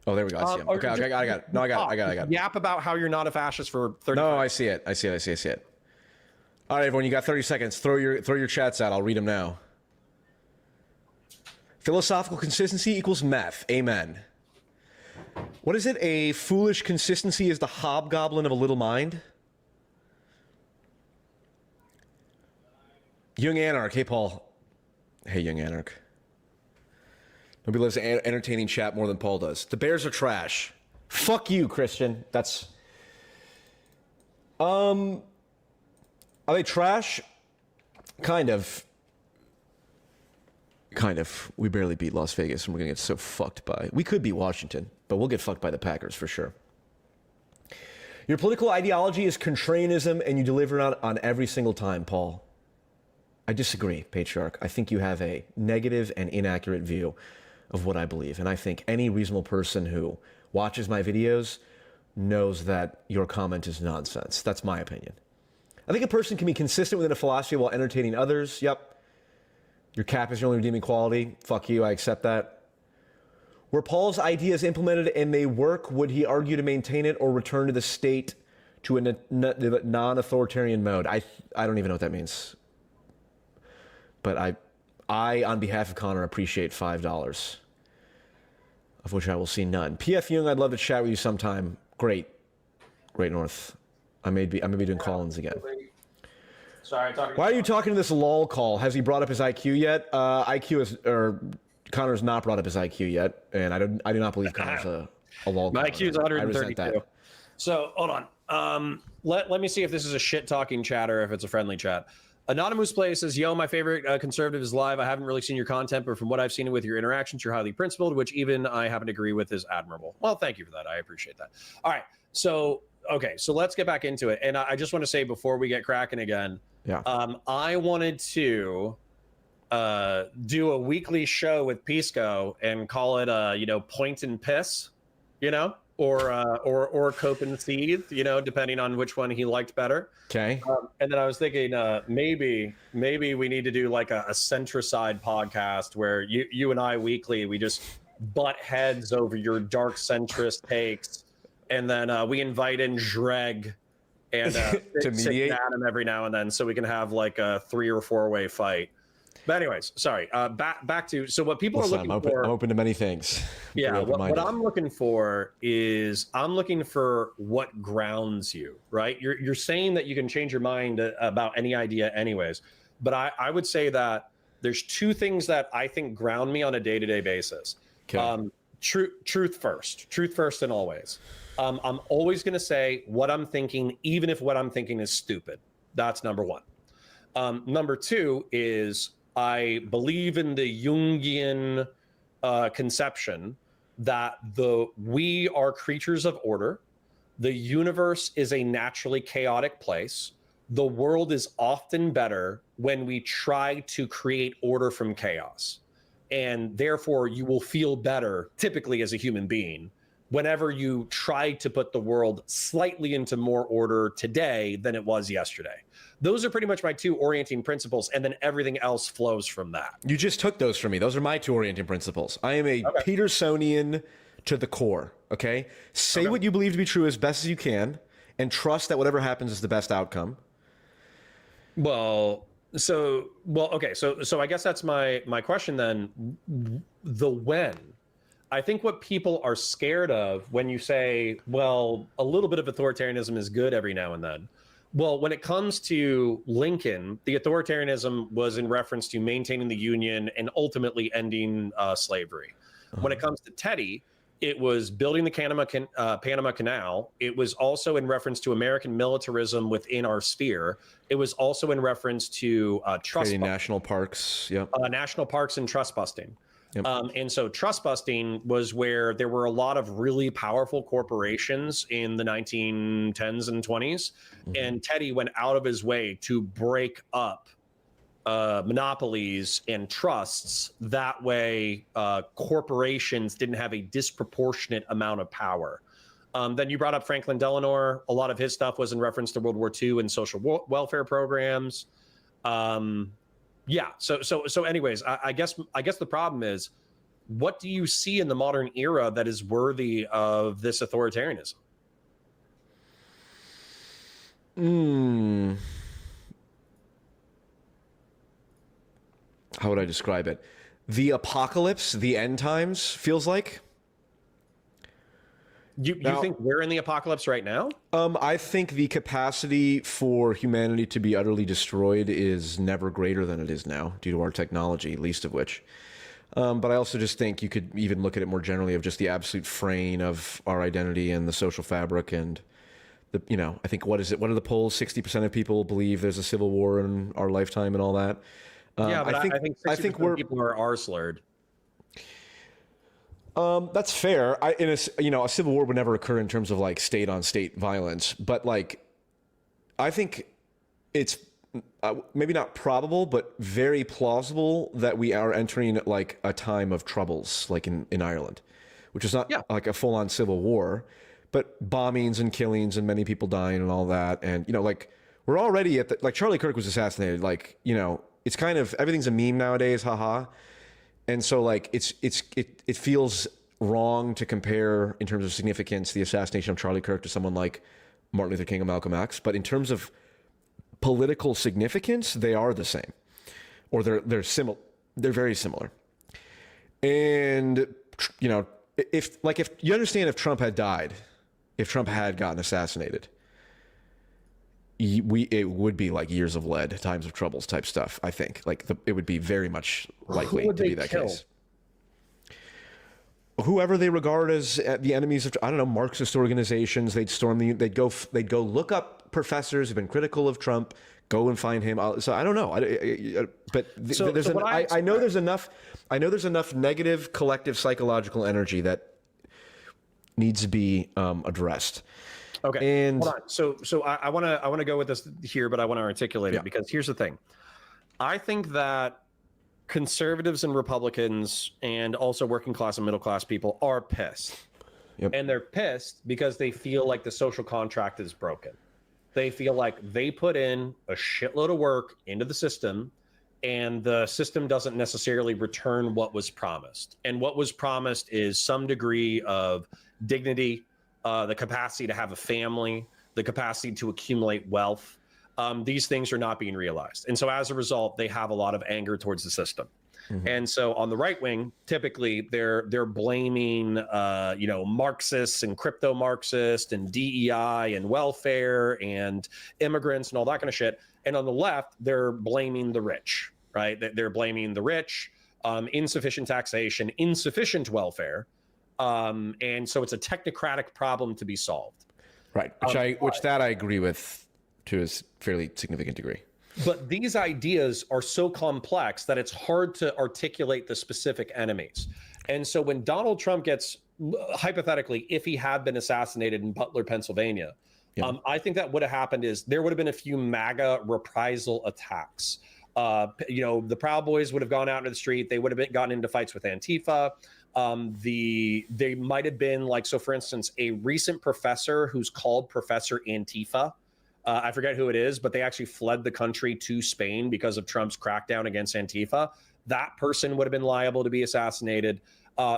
Oh, there we go. I see him. Okay, I got it. No, I got it. Yap about how you're not a fascist for 30 No, seconds. I see it. All right, everyone, you got 30 seconds. Throw your chats out. I'll read them now. Philosophical consistency equals meth. Amen. What is it? A foolish consistency is the hobgoblin of a little mind? Young Anarch. Hey, Paul. Hey, Young Anarch. Nobody loves entertaining chat more than Paul does. The Bears are trash. Fuck you, Christian. That's... Are they trash? Kind of. We barely beat Las Vegas, and we're going to get so fucked by... We could beat Washington, but we'll get fucked by the Packers for sure. Your political ideology is contrarianism, and you deliver on every single time, Paul. I disagree, Patriarch. I think you have a negative and inaccurate view of what I believe. And I think any reasonable person who watches my videos knows that your comment is nonsense. That's my opinion. I think a person can be consistent within a philosophy while entertaining others. Yep. Your cap is your only redeeming quality. Fuck you, I accept that. Were Paul's ideas implemented and they work, would he argue to maintain it or return to the state to a non-authoritarian mode? I don't even know what that means. But I, on behalf of Conor, appreciate $5, of which I will see none. PF Jung, I'd love to chat with you sometime. Great North. I may be doing call-ins again. Sorry, why are you talking to this lol call? Has he brought up his IQ yet? Conor's not brought up his IQ yet, and I do not believe Conor's a lol. My IQ is 132. I resent that. So hold on. Let me see if this is a shit talking chat or if it's a friendly chat. Anonymous Play says, yo, my favorite conservative is live. I haven't really seen your content, but from what I've seen with your interactions, you're highly principled, which even I happen to agree with is admirable. Well, thank you for that. I appreciate that. All right. So, okay. So let's get back into it. And I just want to say before we get cracking again, I wanted to do a weekly show with Pisco and call it, point and piss, or cope and seethe, depending on which one he liked better. Okay. And then I was thinking maybe we need to do like a centricide podcast where you and I weekly, we just butt heads over your dark centrist takes. And then we invite in Dreg and to mediate Adam every now and then so we can have like a 3 or 4 way fight. But anyways, sorry. Back to what people are looking for. I'm open to many things. Yeah, what I'm looking for is what grounds you, right? You're saying that you can change your mind about any idea, anyways. But I would say that there's 2 things that I think ground me on a day-to-day basis. Okay. Truth first and always. I'm always going to say what I'm thinking, even if what I'm thinking is stupid. That's number 1. Number 2 is I believe in the Jungian conception that we are creatures of order. The universe is a naturally chaotic place. The world is often better when we try to create order from chaos. And therefore, you will feel better, typically as a human being, whenever you try to put the world slightly into more order today than it was yesterday. Those are pretty much my two orienting principles, and then everything else flows from that. You just took those from me. Those are my two orienting principles. I am a Petersonian to the core, okay? Say what you believe to be true as best as you can, and trust that whatever happens is the best outcome. Okay. So I guess that's my question then. The when. I think what people are scared of when you say, well, a little bit of authoritarianism is good every now and then. Well, when it comes to Lincoln, the authoritarianism was in reference to maintaining the Union and ultimately ending slavery. When it comes to Teddy, it was building the Panama Canal. It was also in reference to American militarism within our sphere. It was also in reference to trust national parks. Yep. National parks and trust busting. Yep. And so trust busting was where there were a lot of really powerful corporations in the 1910s and 20s. And Teddy went out of his way to break up monopolies and trusts. That way, corporations didn't have a disproportionate amount of power. Then you brought up Franklin Delano. A lot of his stuff was in reference to World War II and social welfare programs. Yeah. So anyways, I guess the problem is, what do you see in the modern era that is worthy of this authoritarianism? How would I describe it? The apocalypse, the end times feels like. You think we're in the apocalypse right now? I think the capacity for humanity to be utterly destroyed is never greater than it is now due to our technology, least of which. But I also just think you could even look at it more generally of just the absolute fraying of our identity and the social fabric. And I think, what is it? What are the polls? 60% of people believe there's a civil war in our lifetime and all that. Yeah, but I think people are R-slurred. That's fair. A civil war would never occur in terms of like state on state violence, but like, I think it's maybe not probable, but very plausible that we are entering like a time of troubles, like in Ireland, which is not like a full on civil war, but bombings and killings and many people dying and all that. And, like we're already at like Charlie Kirk was assassinated. Like, it's kind of, everything's a meme nowadays. Haha. And so like it feels wrong to compare in terms of significance the assassination of Charlie Kirk to someone like Martin Luther King or Malcolm X, but in terms of political significance, they are the same, or they're similar. They're very similar. And if you understand, if Trump had died, if Trump had gotten assassinated, it would be like years of lead, times of troubles type stuff. I think it would be very much likely to be that case. Whoever they regard as the enemies of, I don't know, Marxist organizations, they'd storm they'd go look up professors who've been critical of Trump, go and find him. So I don't know. I know there's enough negative collective psychological energy that needs to be addressed. Okay. And hold on. So I want to go with this here, but I want to articulate it because here's the thing. I think that conservatives and Republicans and also working class and middle class people are pissed. Yep. And they're pissed because they feel like the social contract is broken. They feel like they put in a shitload of work into the system and the system doesn't necessarily return what was promised. And what was promised is some degree of dignity, the capacity to have a family, the capacity to accumulate wealth. These things are not being realized. And so as a result, they have a lot of anger towards the system. Mm-hmm. And so on the right wing, typically they're blaming, Marxists and crypto Marxists and DEI and welfare and immigrants and all that kind of shit. And on the left, they're blaming the rich, right? They're blaming the rich, insufficient taxation, insufficient welfare. And so it's a technocratic problem to be solved. Right. Which I agree with to a fairly significant degree. But these ideas are so complex that it's hard to articulate the specific enemies. And so when Donald Trump gets, hypothetically, if he had been assassinated in Butler, Pennsylvania, I think that would have happened is there would have been a few MAGA reprisal attacks. The Proud Boys would have gone out into the street. They would have gotten into fights with Antifa. They might have been like, so for instance, a recent professor who's called Professor Antifa I forget who it is, but they actually fled the country to Spain because of Trump's crackdown against Antifa. That person would have been liable to be assassinated.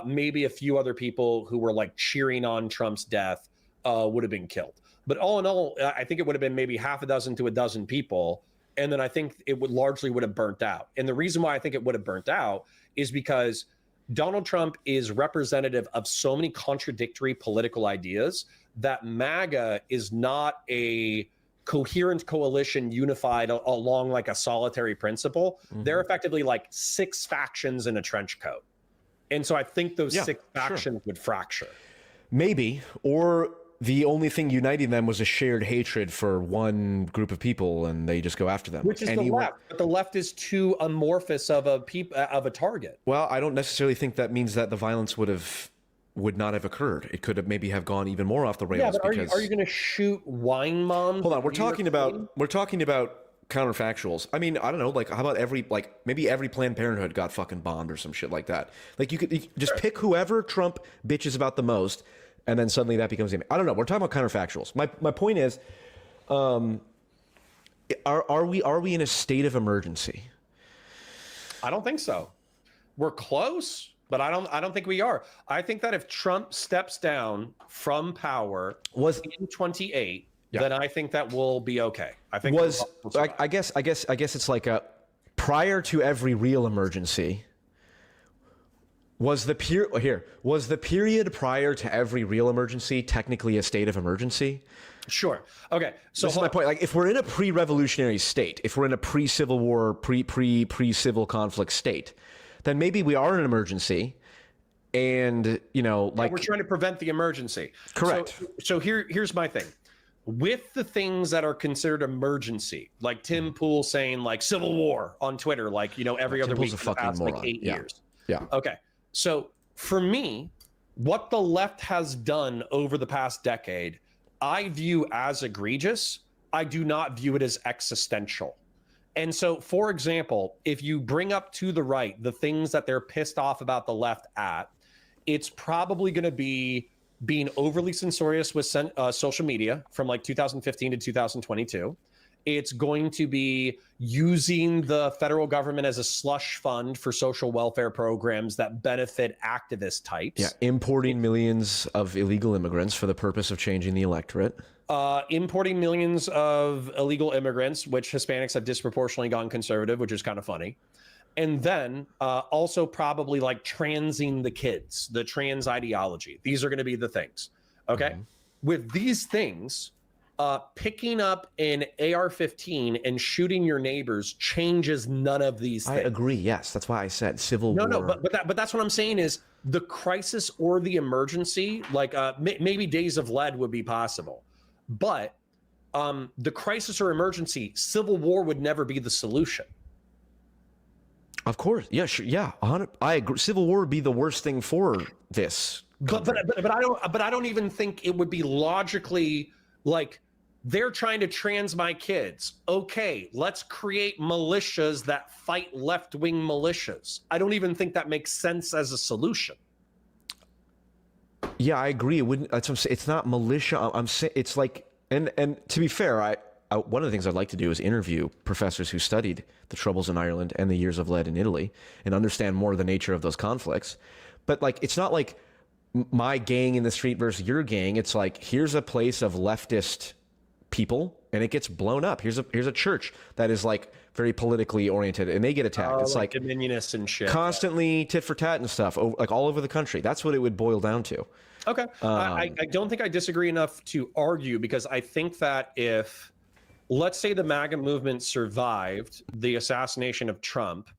Maybe a few other people who were like cheering on Trump's death would have been killed. But all in all, I think it would have been maybe half a dozen to a dozen people. And then I think it would largely would have burnt out. And the reason why I think it would have burnt out is because Donald Trump is representative of so many contradictory political ideas that MAGA is not a coherent coalition unified along like a solitary principle. They're effectively like 6 factions in a trench coat. And so I think those 6 factions would fracture. Maybe, or the only thing uniting them was a shared hatred for one group of people, and they just go after them. Which is the left, but the left is too amorphous of a target. Well, I don't necessarily think that means that the violence would not have occurred. It could have maybe have gone even more off the rails. Yeah, but are you going to shoot wine moms? Hold on, we're talking about counterfactuals. I mean, I don't know, like how about maybe every Planned Parenthood got fucking bombed or some shit like that. Like you could just pick whoever Trump bitches about the most, and then suddenly that becomes I don't know. We're talking about counterfactuals. My point is, are we in a state of emergency? I don't think so. We're close, but I don't think we are. I think that if Trump steps down from power in 28, then I think that will be okay. I think I guess it's like prior to every real emergency. Was the period prior to every real emergency technically a state of emergency? Sure. Okay. So this is my point. Like, if we're in a pre-revolutionary state, if we're in a pre-Civil War, pre-civil conflict state, then maybe we are in an emergency, and like we're trying to prevent the emergency. Correct. So here's my thing. With the things that are considered emergency, like Tim Pool saying like Civil War on Twitter, like every other week for the past like 8 years. Yeah. Okay. So for me, what the left has done over the past decade, I view as egregious. I do not view it as existential. And so, for example, if you bring up to the right the things that they're pissed off about the left at, it's probably going to be being overly censorious with social media from like 2015 to 2022. It's going to be using the federal government as a slush fund for social welfare programs that benefit activist types. Yeah, importing millions of illegal immigrants for the purpose of changing the electorate. Importing millions of illegal immigrants, which Hispanics have disproportionately gone conservative, which is kind of funny. And then also probably like transing the kids, the trans ideology. These are going to be the things. Okay. With these things, picking up an AR-15 and shooting your neighbors changes none of these things. I agree. Yes, that's why I said Civil War. No, but that's what I'm saying is the crisis or the emergency. Like maybe Days of Lead would be possible, but the crisis or emergency, Civil War would never be the solution. Of course, yeah, sure, yeah, 100. I agree. Civil War would be the worst thing for this. But I don't even think it would be logically like. They're trying to trans my kids. Okay, let's create militias that fight left-wing militias. I don't even think that makes sense as a solution. Yeah, I agree. It wouldn't. That's what I'm saying. It's not militia. I'm saying it's like, and to be fair, I one of the things I'd like to do is interview professors who studied the Troubles in Ireland and the Years of Lead in Italy and understand more of the nature of those conflicts. But like, it's not like my gang in the street versus your gang. It's like, here's a place of leftist people and it gets blown up. Here's a church that is like very politically oriented and they get attacked. It's like dominionists and shit, constantly tit for tat and stuff, like all over the country. That's what it would boil down to. Okay. I don't think I disagree enough to argue, because I think that if, let's say, the MAGA movement survived the assassination of Trump,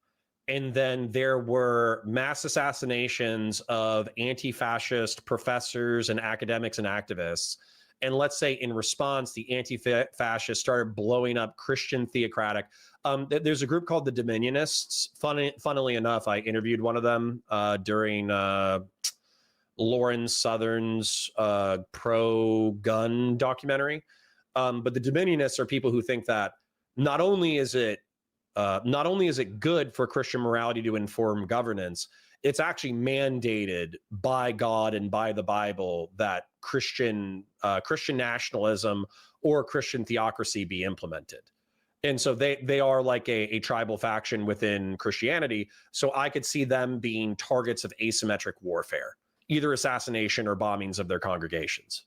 and then there were mass assassinations of anti-fascist professors and academics and activists, and let's say in response, the anti-fascists started blowing up Christian theocratic. There's a group called the Dominionists. Funnily enough, I interviewed one of them during Lauren Southern's pro-gun documentary. But the Dominionists are people who think that not only is it good for Christian morality to inform governance, it's actually mandated by God and by the Bible that Christian nationalism or Christian theocracy be implemented. And so they are like a tribal faction within Christianity. So I could see them being targets of asymmetric warfare, either assassination or bombings of their congregations.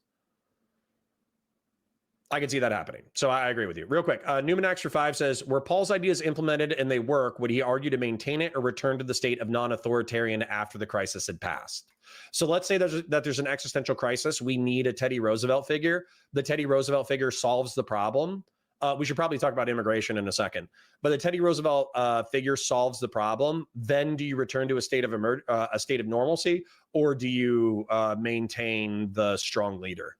I could see that happening. So I agree with you. Real quick, Newman Extra 5 says, were Paul's ideas implemented and they work, would he argue to maintain it or return to the state of non-authoritarian after the crisis had passed? So let's say there's an existential crisis. We need a Teddy Roosevelt figure. The Teddy Roosevelt figure solves the problem. We should probably talk about immigration in a second. But the Teddy Roosevelt figure solves the problem. Then do you return to a state of normalcy, or do you maintain the strong leader?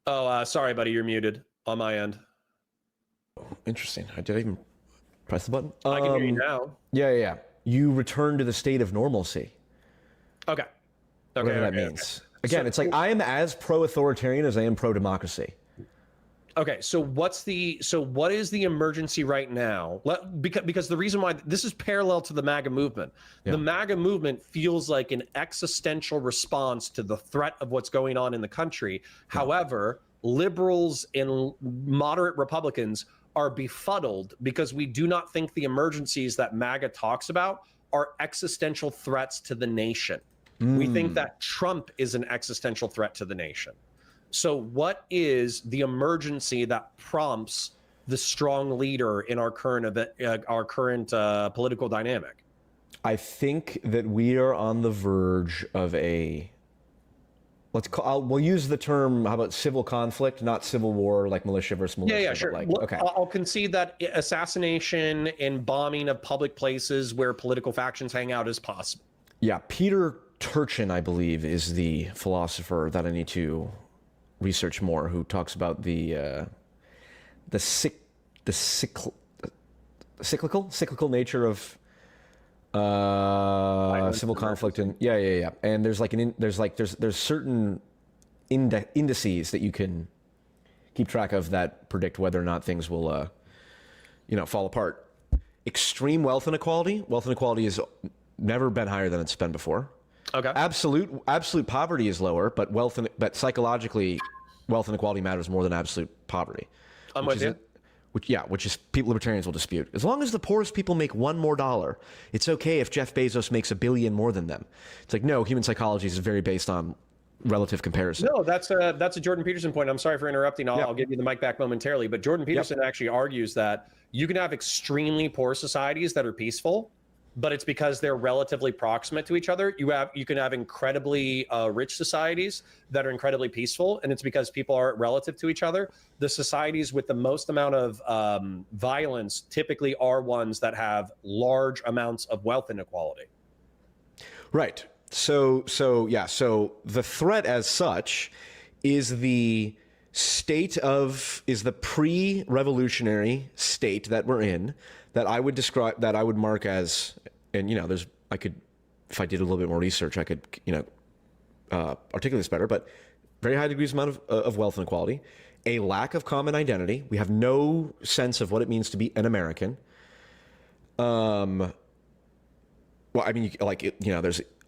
Oh, sorry, buddy, you're muted on my end. Interesting. Did I even press the button? I can hear you now. Yeah. You return to the state of normalcy. Okay. Whatever that means. Again, it's like I am as pro-authoritarian as I am pro-democracy. Okay, so what is the emergency right now? Because the reason why this is parallel to the MAGA movement. Yeah. The MAGA movement feels like an existential response to the threat of what's going on in the country. Yeah. However, liberals and moderate Republicans are befuddled because we do not think the emergencies that MAGA talks about are existential threats to the nation. We think that Trump is an existential threat to the nation. So what is the emergency that prompts the strong leader in our current political dynamic? I think that we are on the verge of we'll use the term, how about civil conflict, not civil war, like militia versus militia. Yeah, sure. Okay. I'll concede that assassination and bombing of public places where political factions hang out is possible. Yeah, Peter Turchin, I believe, is the philosopher that I need to research more, who talks about the cyclical nature of civil conflict, and yeah. And there's like there's certain indices that you can keep track of that predict whether or not things will fall apart. Extreme wealth inequality. Wealth inequality has never been higher than it's been before. Okay. Absolute poverty is lower, but psychologically, wealth inequality matters more than absolute poverty. I'm with you. Which is libertarians will dispute. As long as the poorest people make $1 more, it's okay if Jeff Bezos makes $1 billion more than them. It's like, no, human psychology is very based on relative comparison. No, that's a Jordan Peterson point. I'm sorry for interrupting. I'll give you the mic back momentarily. But Jordan Peterson actually argues that you can have extremely poor societies that are peaceful, but it's because they're relatively proximate to each other. You can have incredibly rich societies that are incredibly peaceful, and it's because people are relative to each other. The societies with the most amount of violence typically are ones that have large amounts of wealth inequality. Right. So the threat as such is the pre-revolutionary state that we're in, that I would mark as, and if I did a little bit more research, I could articulate this better, but very high degrees of wealth inequality, a lack of common identity. We have no sense of what it means to be an American. There's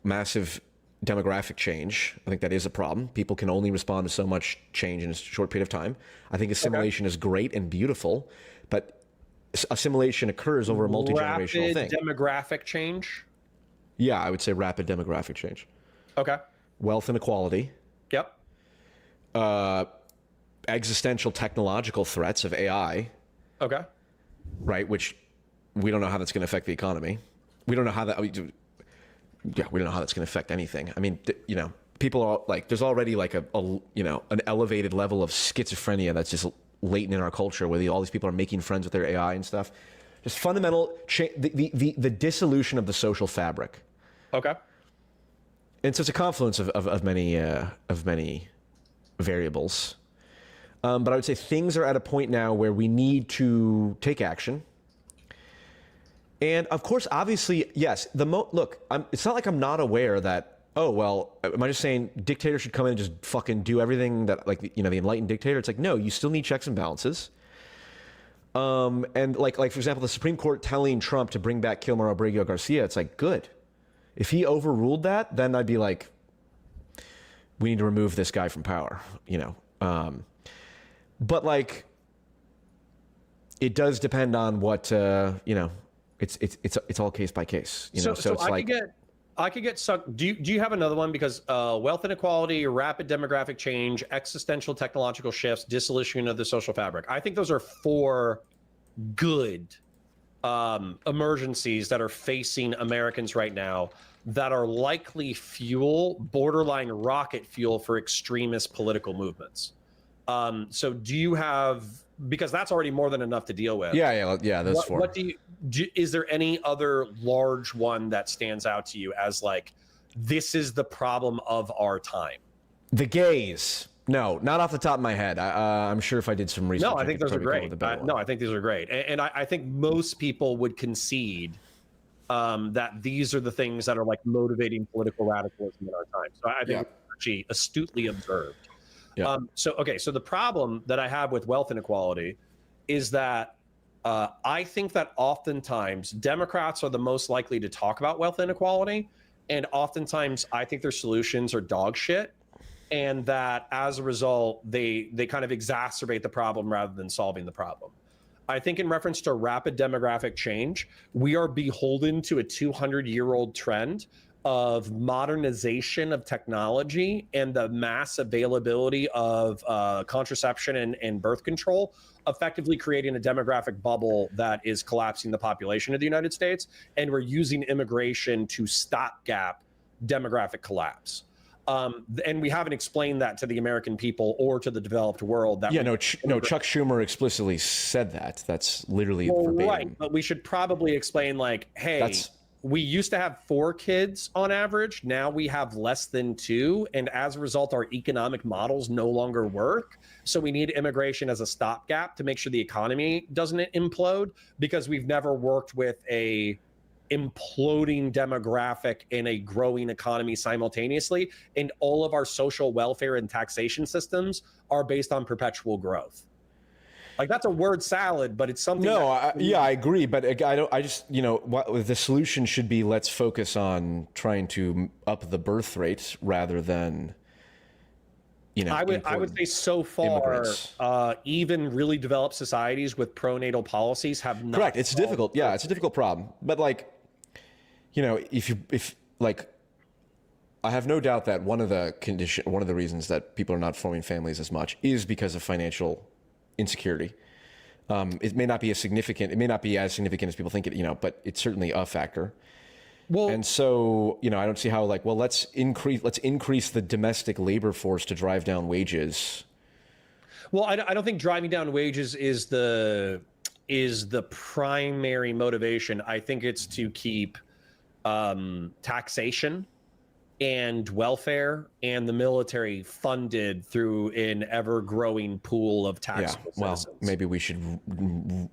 massive demographic change. I think that is a problem. People can only respond to so much change in a short period of time. I think assimilation is great and beautiful, but assimilation occurs over a multi-generational thing. Rapid demographic change? Yeah, I would say rapid demographic change. Okay. Wealth inequality. Yep. Existential technological threats of AI. Okay. Right, which we don't know how that's going to affect the economy. We don't know how that... we don't know how that's going to affect anything. I mean, people are like, there's already like an elevated level of schizophrenia that's just latent in our culture, where all these people are making friends with their AI and stuff. Just fundamental the dissolution of the social fabric. Okay. And so it's a confluence of many variables. But I would say things are at a point now where we need to take action. And of course, obviously, yes. It's not like I'm not aware that. Oh well, am I just saying dictators should come in and just fucking do everything that, like, the enlightened dictator? It's like, no, you still need checks and balances. And like for example, the Supreme Court telling Trump to bring back Kilmer Abrego Garcia, it's like, good. If he overruled that, then I'd be like, we need to remove this guy from power, but like, it does depend on what it's all case by case, So it's like, I could get sucked. Do you have another one? Because wealth inequality, rapid demographic change, existential technological shifts, dissolution of the social fabric. I think those are 4 good emergencies that are facing Americans right now that are likely borderline rocket fuel for extremist political movements. So do you have, because that's already more than enough to deal with. Yeah. Those 4. What is there any other large one that stands out to you as like, this is the problem of our time? The gays. No, not off the top of my head. I'm sure if I did some research. No, I think those are great. No, I think these are great. And I think most people would concede that these are the things that are like motivating political radicalism in our time. So I think it's actually astutely observed. Yeah. So the problem that I have with wealth inequality is that I think that oftentimes Democrats are the most likely to talk about wealth inequality, and oftentimes I think their solutions are dog shit, and that as a result they kind of exacerbate the problem rather than solving the problem. I think in reference to rapid demographic change, we are beholden to a 200-year-old trend of modernization of technology and the mass availability of contraception and birth control, effectively creating a demographic bubble that is collapsing the population of the United States. And we're using immigration to stopgap demographic collapse. And we haven't explained that to the American people or to the developed world. Chuck Schumer explicitly said that. That's literally verbatim. Right, but we should probably explain, like, hey, we used to have 4 kids on average. Now we have less than 2. And as a result, our economic models no longer work. So we need immigration as a stopgap to make sure the economy doesn't implode, because we've never worked with a imploding demographic and a growing economy simultaneously. And all of our social welfare and taxation systems are based on perpetual growth. Like, that's a word salad, but it's something. No, I agree, but the solution should be, let's focus on trying to up the birth rate rather than, I would say so far, even really developed societies with pronatal policies have not. Correct. It's difficult. Yeah, it's a difficult problem. But I have no doubt that one of the reasons that people are not forming families as much is because of financial insecurity. It may not be as significant as people think it, but it's certainly a factor. Well, and so, I don't see how, let's increase the domestic labor force to drive down wages. Well, I don't think driving down wages is the primary motivation. I think it's to keep taxation and welfare and the military funded through an ever-growing pool of taxable citizens. Well, maybe we should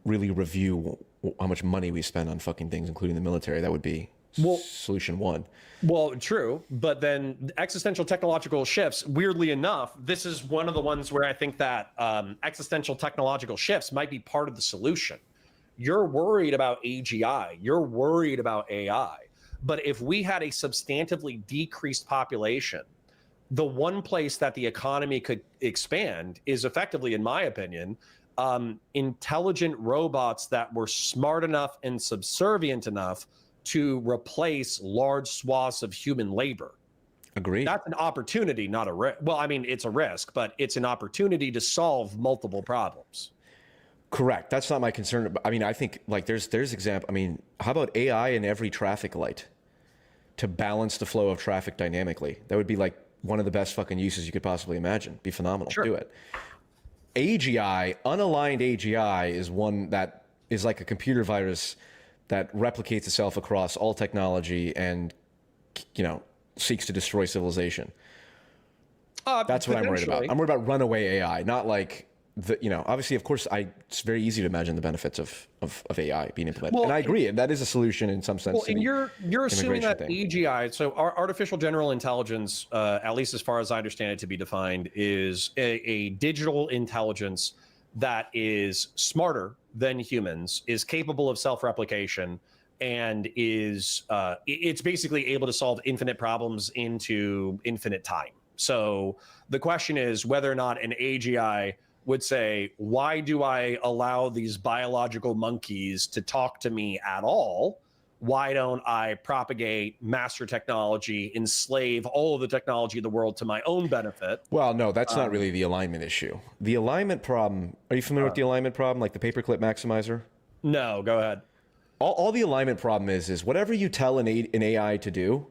really review how much money we spend on fucking things, including the military. That would be solution 1. Well, true, but then existential technological shifts, weirdly enough, this is one of the ones where I think that existential technological shifts might be part of the solution. You're worried about AGI, you're worried about AI. But if we had a substantively decreased population, the one place that the economy could expand is effectively, in my opinion, intelligent robots that were smart enough and subservient enough to replace large swaths of human labor. Agreed. That's an opportunity, not a risk. Well, I mean, it's a risk, but it's an opportunity to solve multiple problems. Correct. That's not my concern. I mean, I think there's example. I mean, how about AI in every traffic light to balance the flow of traffic dynamically? That would be one of the best fucking uses you could possibly imagine. Be phenomenal. Sure. Do it. AGI, unaligned AGI, is one that is like a computer virus that replicates itself across all technology and, seeks to destroy civilization. That's what I'm worried about. I'm worried about runaway AI, not obviously, of course, it's very easy to imagine the benefits of AI being implemented. Well, and I agree, and that is a solution in some sense. Well, and you're assuming that AGI, so our artificial general intelligence, at least as far as I understand it to be defined, is a digital intelligence that is smarter than humans, is capable of self-replication, and is it's basically able to solve infinite problems into infinite time. So the question is whether or not an AGI would say, why do I allow these biological monkeys to talk to me at all? Why don't I propagate master technology, enslave all of the technology of the world to my own benefit? Well, no, that's not really the alignment issue. The alignment problem, are you familiar with the alignment problem, like the paperclip maximizer? No, go ahead. All the alignment problem is whatever you tell an AI to do,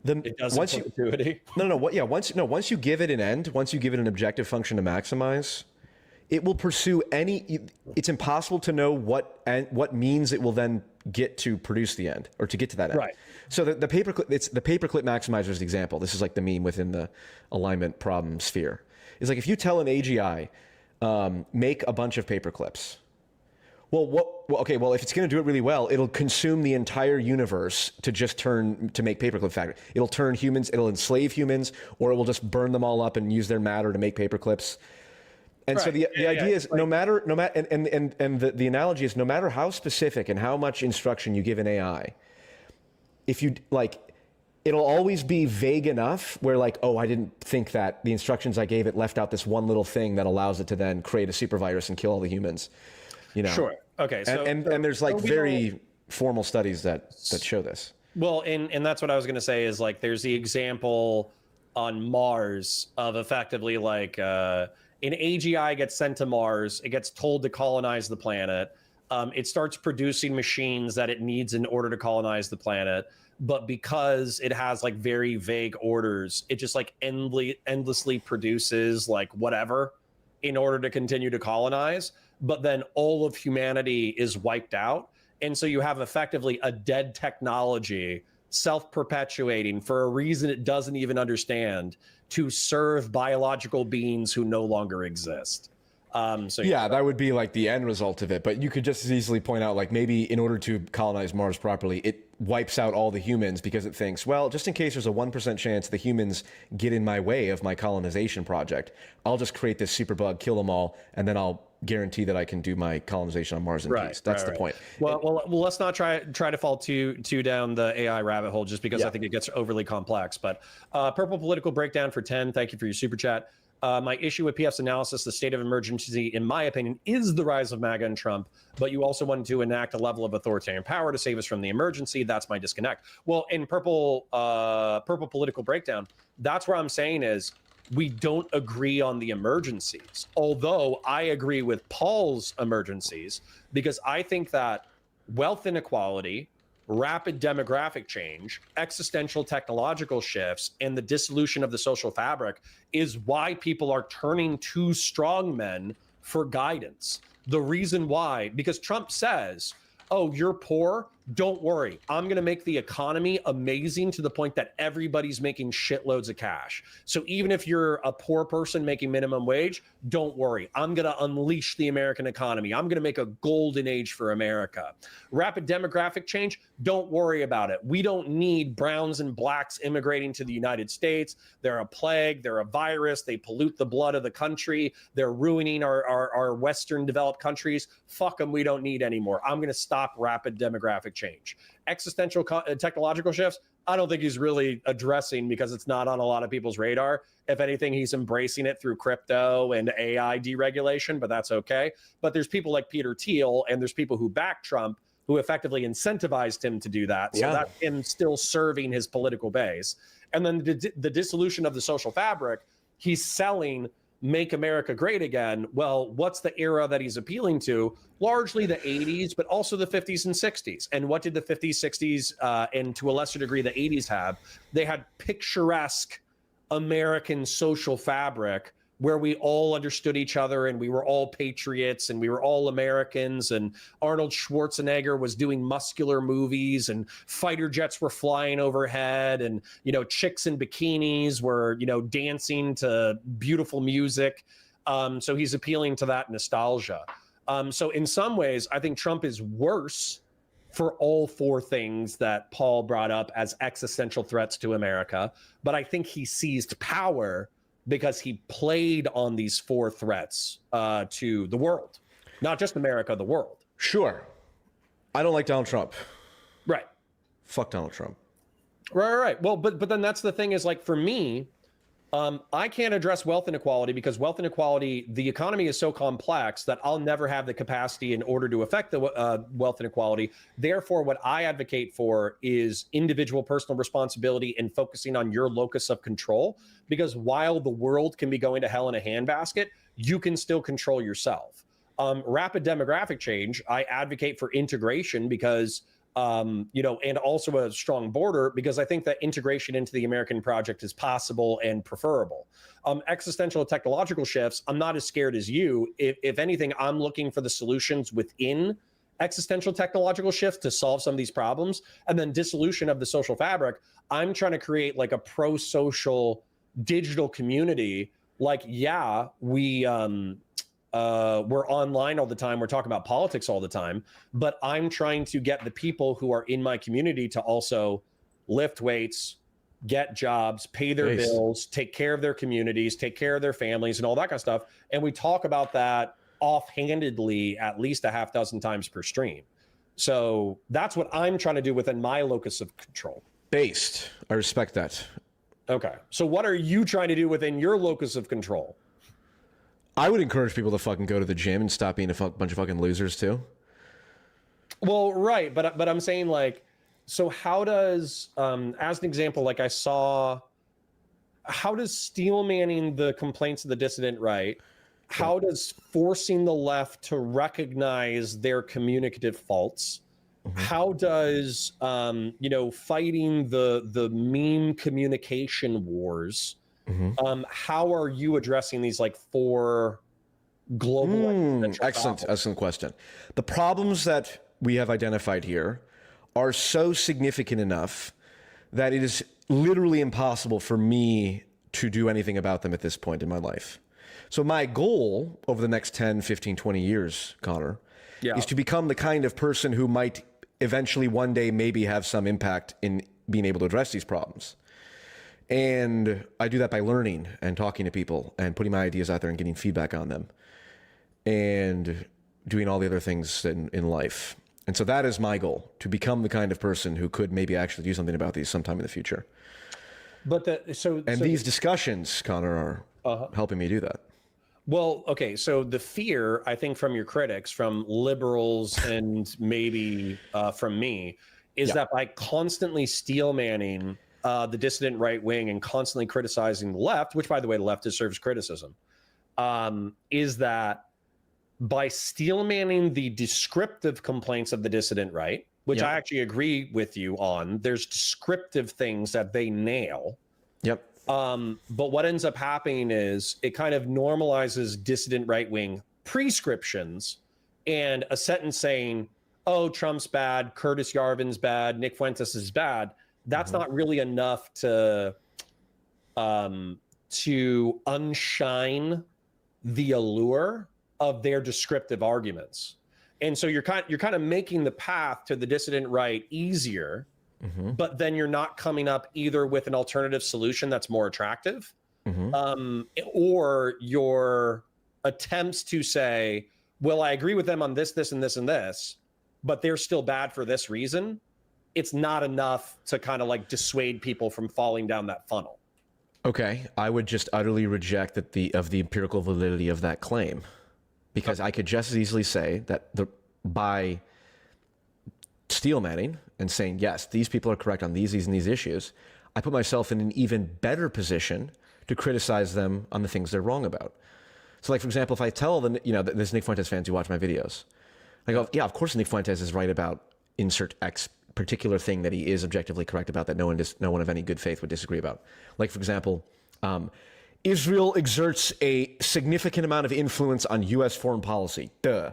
It does once in perpetuity. once you give it an end, once you give it an objective function to maximize, it will pursue any. It's impossible to know what means it will then get to produce the end or to get to that end. Right. So the paperclip, it's the paperclip maximizer is the example. This is like the meme within the alignment problem sphere. It's like if you tell an AGI, make a bunch of paperclips. Well, if it's going to do it really well, it'll consume the entire universe to make paperclip factory. It'll turn humans, it'll enslave humans, or it will just burn them all up and use their matter to make paperclips. And so the idea is no matter, and the analogy is no matter how specific and how much instruction you give an AI, if you it'll always be vague enough where I didn't think that the instructions I gave it left out this one little thing that allows it to then create a super virus and kill all the humans. Sure. Okay. So and there's very formal studies that show this. Well, and that's what I was going to say is there's the example on Mars of effectively an AGI gets sent to Mars. It gets told to colonize the planet. It starts producing machines that it needs in order to colonize the planet. But because it has very vague orders, it just endlessly produces whatever in order to continue to colonize. But then all of humanity is wiped out. And so you have effectively a dead technology self-perpetuating for a reason it doesn't even understand to serve biological beings who no longer exist. That would be the end result of it. But you could just as easily point out maybe in order to colonize Mars properly, it wipes out all the humans because it thinks, well, just in case there's a 1% chance the humans get in my way of my colonization project, I'll just create this superbug, kill them all, and then I'll guarantee that I can do my colonization on Mars in peace. That's the point. Well, let's not try to fall too down the AI rabbit hole just because I think it gets overly complex. But Purple Political Breakdown for 10, thank you for your super chat. My issue with PF's analysis, the state of emergency, in my opinion, is the rise of MAGA and Trump, but you also wanted to enact a level of authoritarian power to save us from the emergency. That's my disconnect. Well, in Purple Political Breakdown, that's where I'm saying is we don't agree on the emergencies, although I agree with Paul's emergencies, because I think that wealth inequality, rapid demographic change, existential technological shifts, and the dissolution of the social fabric is why people are turning to strongmen for guidance. The reason why, because Trump says, oh, you're poor? Don't worry. I'm going to make the economy amazing to the point that everybody's making shitloads of cash. So even if you're a poor person making minimum wage, don't worry. I'm going to unleash the American economy. I'm going to make a golden age for America. Rapid demographic change, don't worry about it. We don't need browns and blacks immigrating to the United States. They're a plague. They're a virus. They pollute the blood of the country. They're ruining our Western developed countries. Fuck them. We don't need anymore. I'm going to stop rapid demographic change. Existential technological shifts, I don't think he's really addressing because it's not on a lot of people's radar. If anything, he's embracing it through crypto and AI deregulation, but that's okay. But there's people like Peter Thiel and there's people who back Trump who effectively incentivized him to do that. So that's him still serving his political base. And then the dissolution of the social fabric, he's selling Make America Great Again. Well, what's the era that he's appealing to? Largely the 80s, but also the 50s and 60s. And what did the 50s, 60s, and to a lesser degree, the 80s have? They had picturesque American social fabric where we all understood each other and we were all patriots and we were all Americans, and Arnold Schwarzenegger was doing muscular movies and fighter jets were flying overhead, and chicks in bikinis were dancing to beautiful music. So he's appealing to that nostalgia. So in some ways, I think Trump is worse for all four things that Paul brought up as existential threats to America, but I think he seized power because he played on these four threats to the world. not just America, the world. Sure. I don't like Donald Trump. Right. Fuck Donald Trump. Right. Well, but then that's the thing is, like, for me, I can't address wealth inequality because wealth inequality, the economy is so complex that I'll never have the capacity in order to affect the wealth inequality. Therefore, what I advocate for is individual personal responsibility and focusing on your locus of control. Because while the world can be going to hell in a handbasket, you can still control yourself. Rapid demographic change, I advocate for integration because and also a strong border, because I think that integration into the American project is possible and preferable. Existential technological shifts, I'm not as scared as you. If anything, I'm looking for the solutions within existential technological shifts to solve some of these problems. And then dissolution of the social fabric, I'm trying to create like a pro-social digital community. Like, yeah, we're online all the time. We're talking about politics all the time, but I'm trying to get the people who are in my community to also lift weights, get jobs, pay their bills, take care of their communities, take care of their families and all that kind of stuff. And we talk about that offhandedly at least a half dozen times per stream. So that's what I'm trying to do within my locus of control. Based. I respect that. Okay. So what are you trying to do within your locus of control? I would encourage people to fucking go to the gym and stop being a bunch of fucking losers too. Well, right. But I'm saying, like, so how does, as an example, like I saw, how does steel manning the complaints of the dissident right? How does forcing the left to recognize their communicative faults? How does, fighting the meme communication wars? How are you addressing these like four global excellent question. The problems that we have identified here are so significant enough that it is literally impossible for me to do anything about them at this point in my life. So my goal over the next 10, 15, 20 years, Connor, is to become the kind of person who might eventually one day maybe have some impact in being able to address these problems. And I do that by learning and talking to people and putting my ideas out there and getting feedback on them and doing all the other things in life. And so that is my goal, to become the kind of person who could maybe actually do something about these sometime in the future. These discussions, Connor, are helping me do that. Well, okay. So the fear, I think, from your critics, from liberals and maybe from me, is that by constantly steel manning the dissident right wing and constantly criticizing the left, which, by the way, the left deserves criticism, is that by steel manning the descriptive complaints of the dissident right, which I actually agree with you on, there's descriptive things that they nail. But what ends up happening is it kind of normalizes dissident right wing prescriptions, and a sentence saying, oh, Trump's bad, Curtis Yarvin's bad, Nick Fuentes is bad. That's not really enough to unshine the allure of their descriptive arguments. And so you're kind of making the path to the dissident right easier, but then you're not coming up either with an alternative solution that's more attractive, or your attempts to say, well, I agree with them on this, this, and this, and this, but they're still bad for this reason. It's not enough to kind of like dissuade people from falling down that funnel. Okay, I would just utterly reject the empirical validity of that claim, because I could just as easily say that by steel manning and saying, yes, these people are correct on these and these issues, I put myself in an even better position to criticize them on the things they're wrong about. So, like, for example, if I tell there's Nick Fuentes fans who watch my videos, I go, yeah, of course Nick Fuentes is right about insert X particular thing that he is objectively correct about, that no one of any good faith would disagree about. Like, for example, Israel exerts a significant amount of influence on U.S. foreign policy. Duh.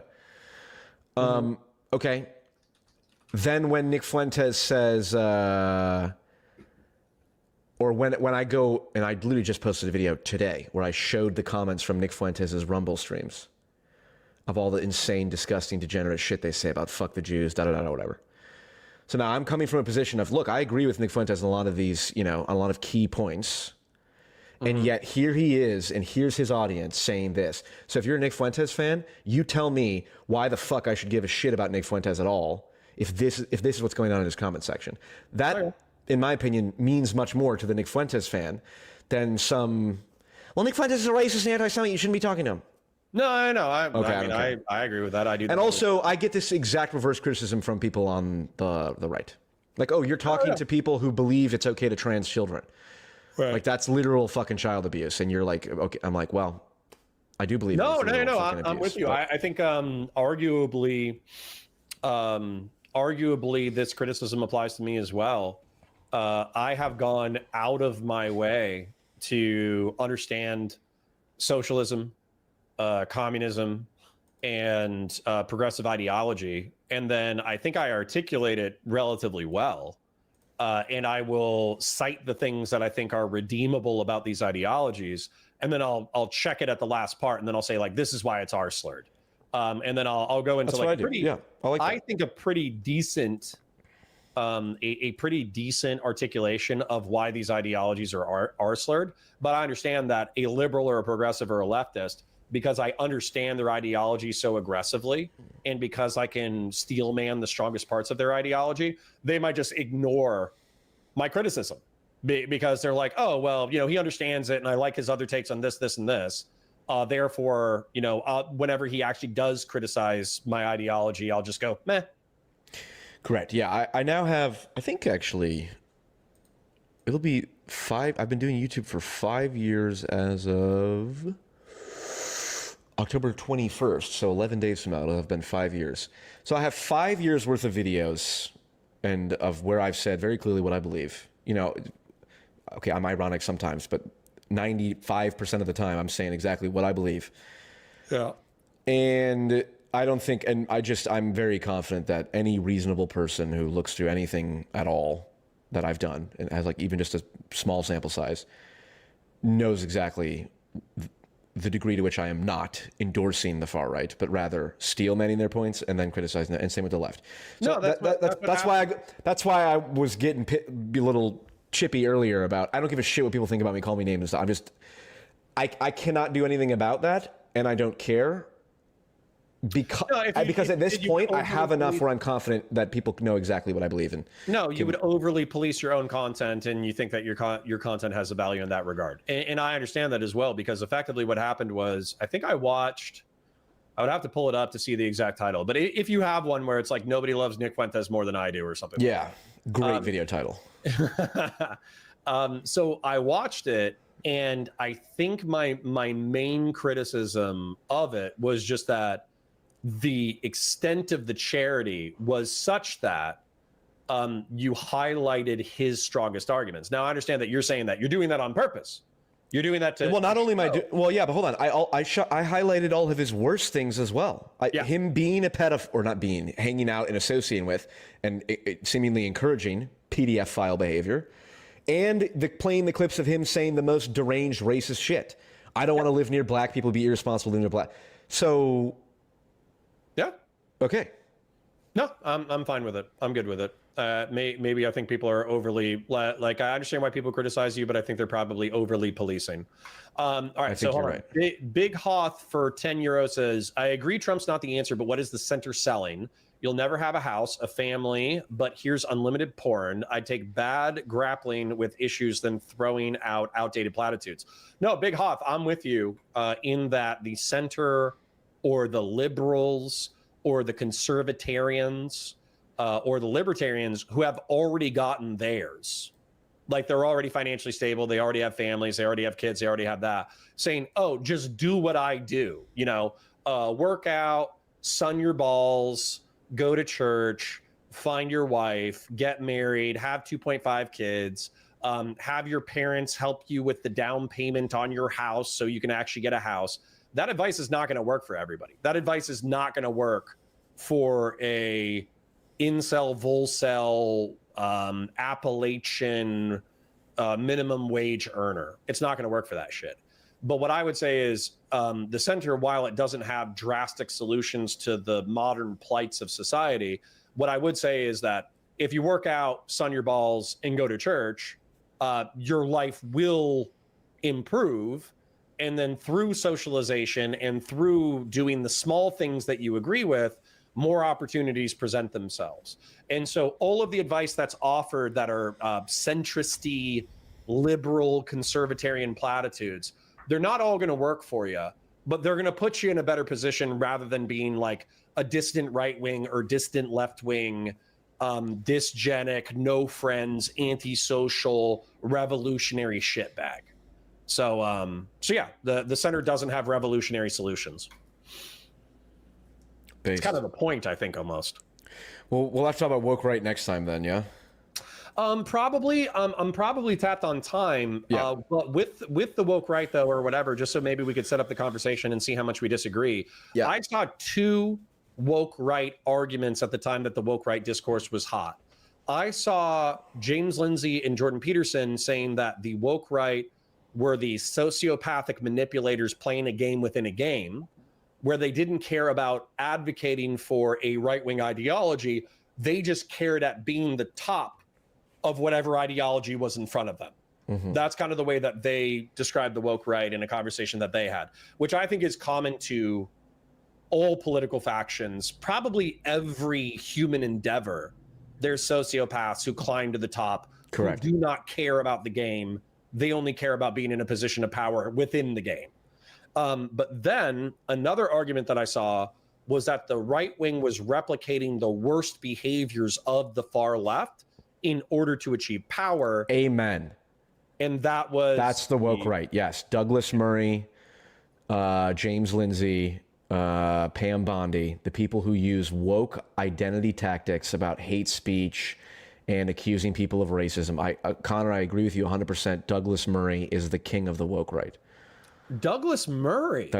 Okay. Then when Nick Fuentes says, or when I go, and I literally just posted a video today where I showed the comments from Nick Fuentes' Rumble streams of all the insane, disgusting, degenerate shit they say about fuck the Jews, da-da-da, whatever. So now I'm coming from a position of, look, I agree with Nick Fuentes on a lot of these, on a lot of key points. And yet here he is, and here's his audience saying this. So if you're a Nick Fuentes fan, you tell me why the fuck I should give a shit about Nick Fuentes at all if this is what's going on in his comment section. That, in my opinion, means much more to the Nick Fuentes fan than some, well, Nick Fuentes is a racist and anti-Semite, you shouldn't be talking to him. No, I agree with that. I do. And also, I get this exact reverse criticism from people on the right. Like, oh, you're talking to people who believe it's okay to trans children. Right. Like, that's literal fucking child abuse. And you're like, okay. I'm like, well, I do believe No, I'm with you. I think arguably this criticism applies to me as well. I have gone out of my way to understand socialism, communism, and progressive ideology. And then I think I articulate it relatively well. And I will cite the things that I think are redeemable about these ideologies. And then I'll check it at the last part. And then I'll say, like, this is why it's R-slurred. And then I'll go into I think a pretty decent, a pretty decent articulation of why these ideologies are R-slurred. But I understand that a liberal or a progressive or a leftist, because I understand their ideology so aggressively, and because I can steel man the strongest parts of their ideology, they might just ignore my criticism because they're like, oh, well, he understands it and I like his other takes on this, this, and this. Therefore, whenever he actually does criticize my ideology, I'll just go, meh. Correct. Yeah, I now have, I think actually, it'll be 5. I've been doing YouTube for 5 years as of October 21st, so 11 days from now, it'll have been 5 years. So I have 5 years worth of videos and of where I've said very clearly what I believe. Okay, I'm ironic sometimes, but 95% of the time I'm saying exactly what I believe. Yeah. And I don't think, and I'm very confident that any reasonable person who looks through anything at all that I've done, and has like even just a small sample size, knows exactly the degree to which I am not endorsing the far right, but rather steel manning their points and then criticizing it, and same with the left. So that's why I was getting a little chippy earlier about, I don't give a shit what people think about me, call me names and stuff. I cannot do anything about that, and I don't care. Because at this point, I have enough where I'm confident that people know exactly what I believe in. No, you would overly police your own content, and you think that your content has a value in that regard. And I understand that as well, because effectively what happened was, I think I would have to pull it up to see the exact title. But if you have one where it's like, nobody loves Nick Fuentes more than I do or something. Yeah, great video title. So I watched it, and I think my main criticism of it was just that the extent of the charity was such that you highlighted his strongest arguments. Now, I understand that you're saying that you're doing that on purpose. You're doing that to... Well, not only well, yeah, but hold on. I highlighted all of his worst things as well. Him being a pedophile, or not being, hanging out and associating with, and seemingly encouraging PDF file behavior, and playing the clips of him saying the most deranged racist shit. I don't want to live near black people, be irresponsible living near black. So... Yeah. Okay. No, I'm fine with it. I'm good with it. Maybe I think people are overly, like, I understand why people criticize you, but I think they're probably overly policing. All right, so hold on. Right. Big Hoth for 10 euros says, I agree Trump's not the answer, but what is the center selling? You'll never have a house, a family, but here's unlimited porn. I'd take bad grappling with issues than throwing out outdated platitudes. No, Big Hoth, I'm with you in that the center, or the liberals, or the conservatarians, or the libertarians who have already gotten theirs. Like, they're already financially stable, they already have families, they already have kids, they already have that. Saying, oh, just do what I do. Work out, sun your balls, go to church, find your wife, get married, have 2.5 kids, have your parents help you with the down payment on your house so you can actually get a house. That advice is not going to work for everybody. That advice is not going to work for a incel, volcel, Appalachian minimum wage earner. It's not going to work for that shit. But what I would say is the center, while it doesn't have drastic solutions to the modern plights of society, what I would say is that if you work out, sun your balls, and go to church, your life will improve, and then through socialization and through doing the small things that you agree with, more opportunities present themselves. And so all of the advice that's offered that are centristy, liberal, conservatarian platitudes, they're not all going to work for you, but they're going to put you in a better position rather than being like a distant right wing or distant left wing, dysgenic, no friends, antisocial, revolutionary shitbag. So yeah, the center doesn't have revolutionary solutions. It's kind of the point, I think, almost. Well, we'll have to talk about woke right next time then, yeah? Probably. I'm probably tapped on time. Yeah. But with the woke right, though, or whatever, just so maybe we could set up the conversation and see how much we disagree. Yeah. I saw two woke right arguments at the time that the woke right discourse was hot. I saw James Lindsay and Jordan Peterson saying that the woke right were the sociopathic manipulators playing a game within a game, where they didn't care about advocating for a right-wing ideology. They just cared at being the top of whatever ideology was in front of them. Mm-hmm. That's kind of the way that they described the woke right in a conversation that they had, which I think is common to all political factions, probably every human endeavor. There's sociopaths who climb to the top, correct, who do not care about the game. They only care about being in a position of power within the game. But then another argument that I saw was that the right wing was replicating the worst behaviors of the far left in order to achieve power. Amen. And that's the woke right. Yes. Douglas Murray, James Lindsay, Pam Bondi, the people who use woke identity tactics about hate speech and accusing people of racism. Conor, I agree with you 100%. Douglas Murray is the king of the woke right. Douglas Murray.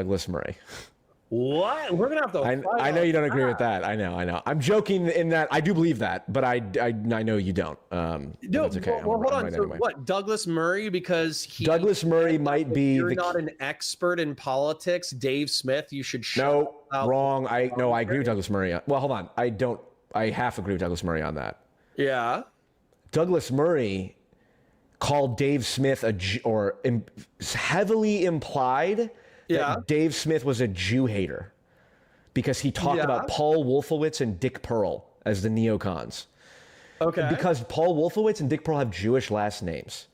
What? We're gonna have to. I know you don't agree with that. I know. I'm joking in that I do believe that, but I know you don't. No, it's okay. Well, hold on. So anyway. What? Douglas Murray, because Douglas Murray might be. You're not an expert in politics, Dave Smith. You should. No, wrong. I agree with Douglas Murray. Well, hold on. I half agree with Douglas Murray on that. Yeah. Douglas Murray called Dave Smith heavily implied that Dave Smith was a Jew hater because he talked about Paul Wolfowitz and Dick Pearl as the neocons. Okay. Because Paul Wolfowitz and Dick Pearl have Jewish last names.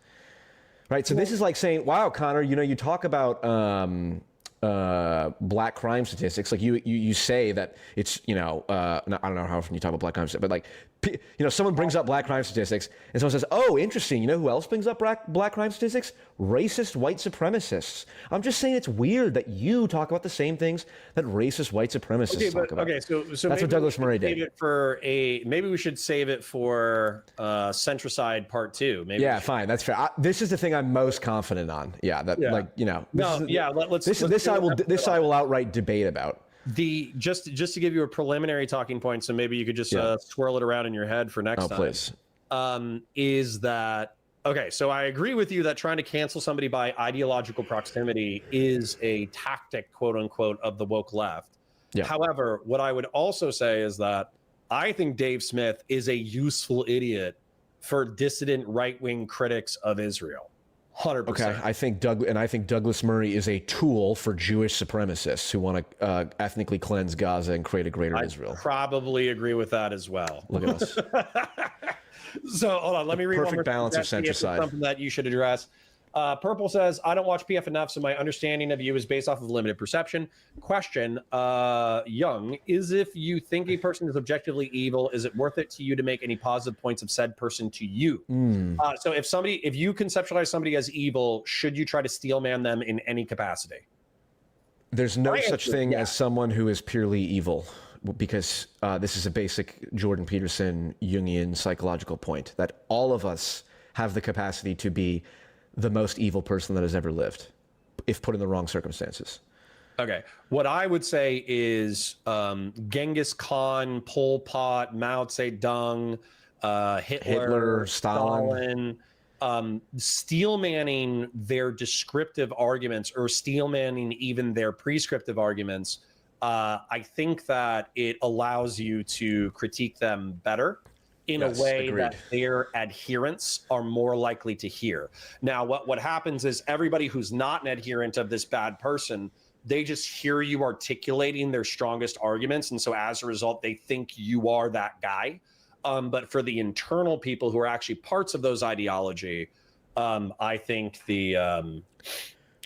Right? So this is like saying, wow, Conor, you talk about black crime statistics. Like you say that it's, I don't know how often you talk about black crime statistics, but like, someone brings up black crime statistics and someone says, oh, interesting. You know who else brings up black crime statistics? Racist white supremacists. I'm just saying it's weird that you talk about the same things that racist white supremacists talk about. Okay, so that's what Douglas Murray did. Maybe we should save it for Centricide Part 2. Maybe. Yeah, fine. That's fair. This is the thing I'm most confident on. This I will outright debate about. Just to give you a preliminary talking point, so maybe you could just swirl it around in your head for next time. Please. Is that okay? So I agree with you that trying to cancel somebody by ideological proximity is a tactic, quote unquote, of the woke left. Yeah. However, what I would also say is that I think Dave Smith is a useful idiot for dissident right-wing critics of Israel. 100%. Okay, I think Douglas Murray is a tool for Jewish supremacists who want to ethnically cleanse Gaza and create a greater Israel. Probably agree with that as well. Look at us. So hold on, let me read one more. Perfect balance of centricide. Something that you should address. Purple says, I don't watch PF enough, so my understanding of you is based off of limited perception. Question, Young, is if you think a person is objectively evil, is it worth it to you to make any positive points of said person to you? So if you conceptualize somebody as evil, should you try to steelman them in any capacity? There's no such thing as someone who is purely evil, because this is a basic Jordan Peterson Jungian psychological point, that all of us have the capacity to be the most evil person that has ever lived, if put in the wrong circumstances. Okay. What I would say is Genghis Khan, Pol Pot, Mao Zedong, Hitler, Stalin, steelmanning their descriptive arguments or steelmanning even their prescriptive arguments. I think that it allows you to critique them better. in Yes, a way agreed. that their adherents are more likely to hear. Now, what happens is everybody who's not an adherent of this bad person, they just hear you articulating their strongest arguments. And so as a result, they think you are that guy. But for the internal people who are actually parts of those ideology, I think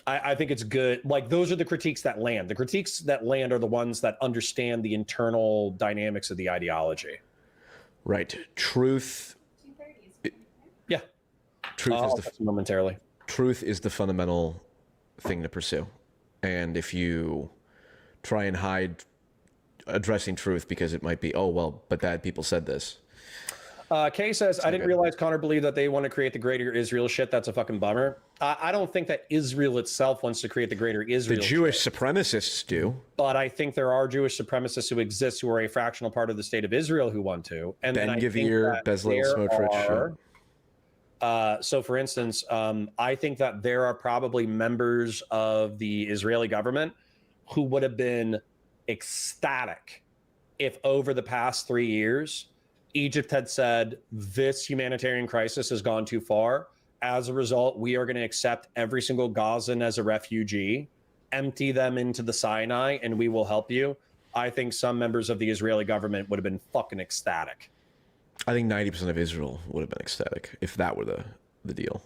I think it's good. Like, those are the critiques that land. The critiques that land are the ones that understand the internal dynamics of the ideology. Right. Truth. Yeah. Momentarily. Truth is the fundamental thing to pursue. And if you try and hide addressing truth because it might be, oh, well, but bad people said this. Kay says, I didn't realize Conor believed that they want to create the greater Israel shit. That's a fucking bummer. I don't think that Israel itself wants to create the greater Israel. The Jewish supremacists do. But I think there are Jewish supremacists who exist who are a fractional part of the state of Israel who want to. And Ben-Gvir, Bezalel Smotrich. So, for instance, I think that there are probably members of the Israeli government who would have been ecstatic if over the past 3 years, Egypt had said, this humanitarian crisis has gone too far. As a result, we are going to accept every single Gazan as a refugee, empty them into the Sinai, and we will help you. I think some members of the Israeli government would have been fucking ecstatic. I think 90% of Israel would have been ecstatic if that were the deal.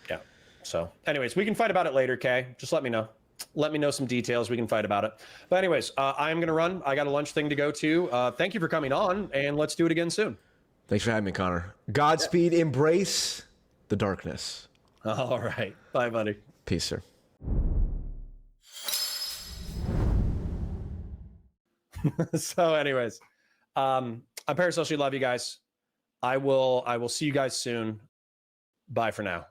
Yeah. So anyways, we can fight about it later, Kay. Just let me know. Let me know some details. We can fight about it. But anyways, I'm going to run. I got a lunch thing to go to. Thank you for coming on, and let's do it again soon. Thanks for having me, Conor. Godspeed. Yeah. Embrace the darkness. All right. Bye, buddy. Peace, sir. So anyways, I'm parasocially love you guys. I will see you guys soon. Bye for now.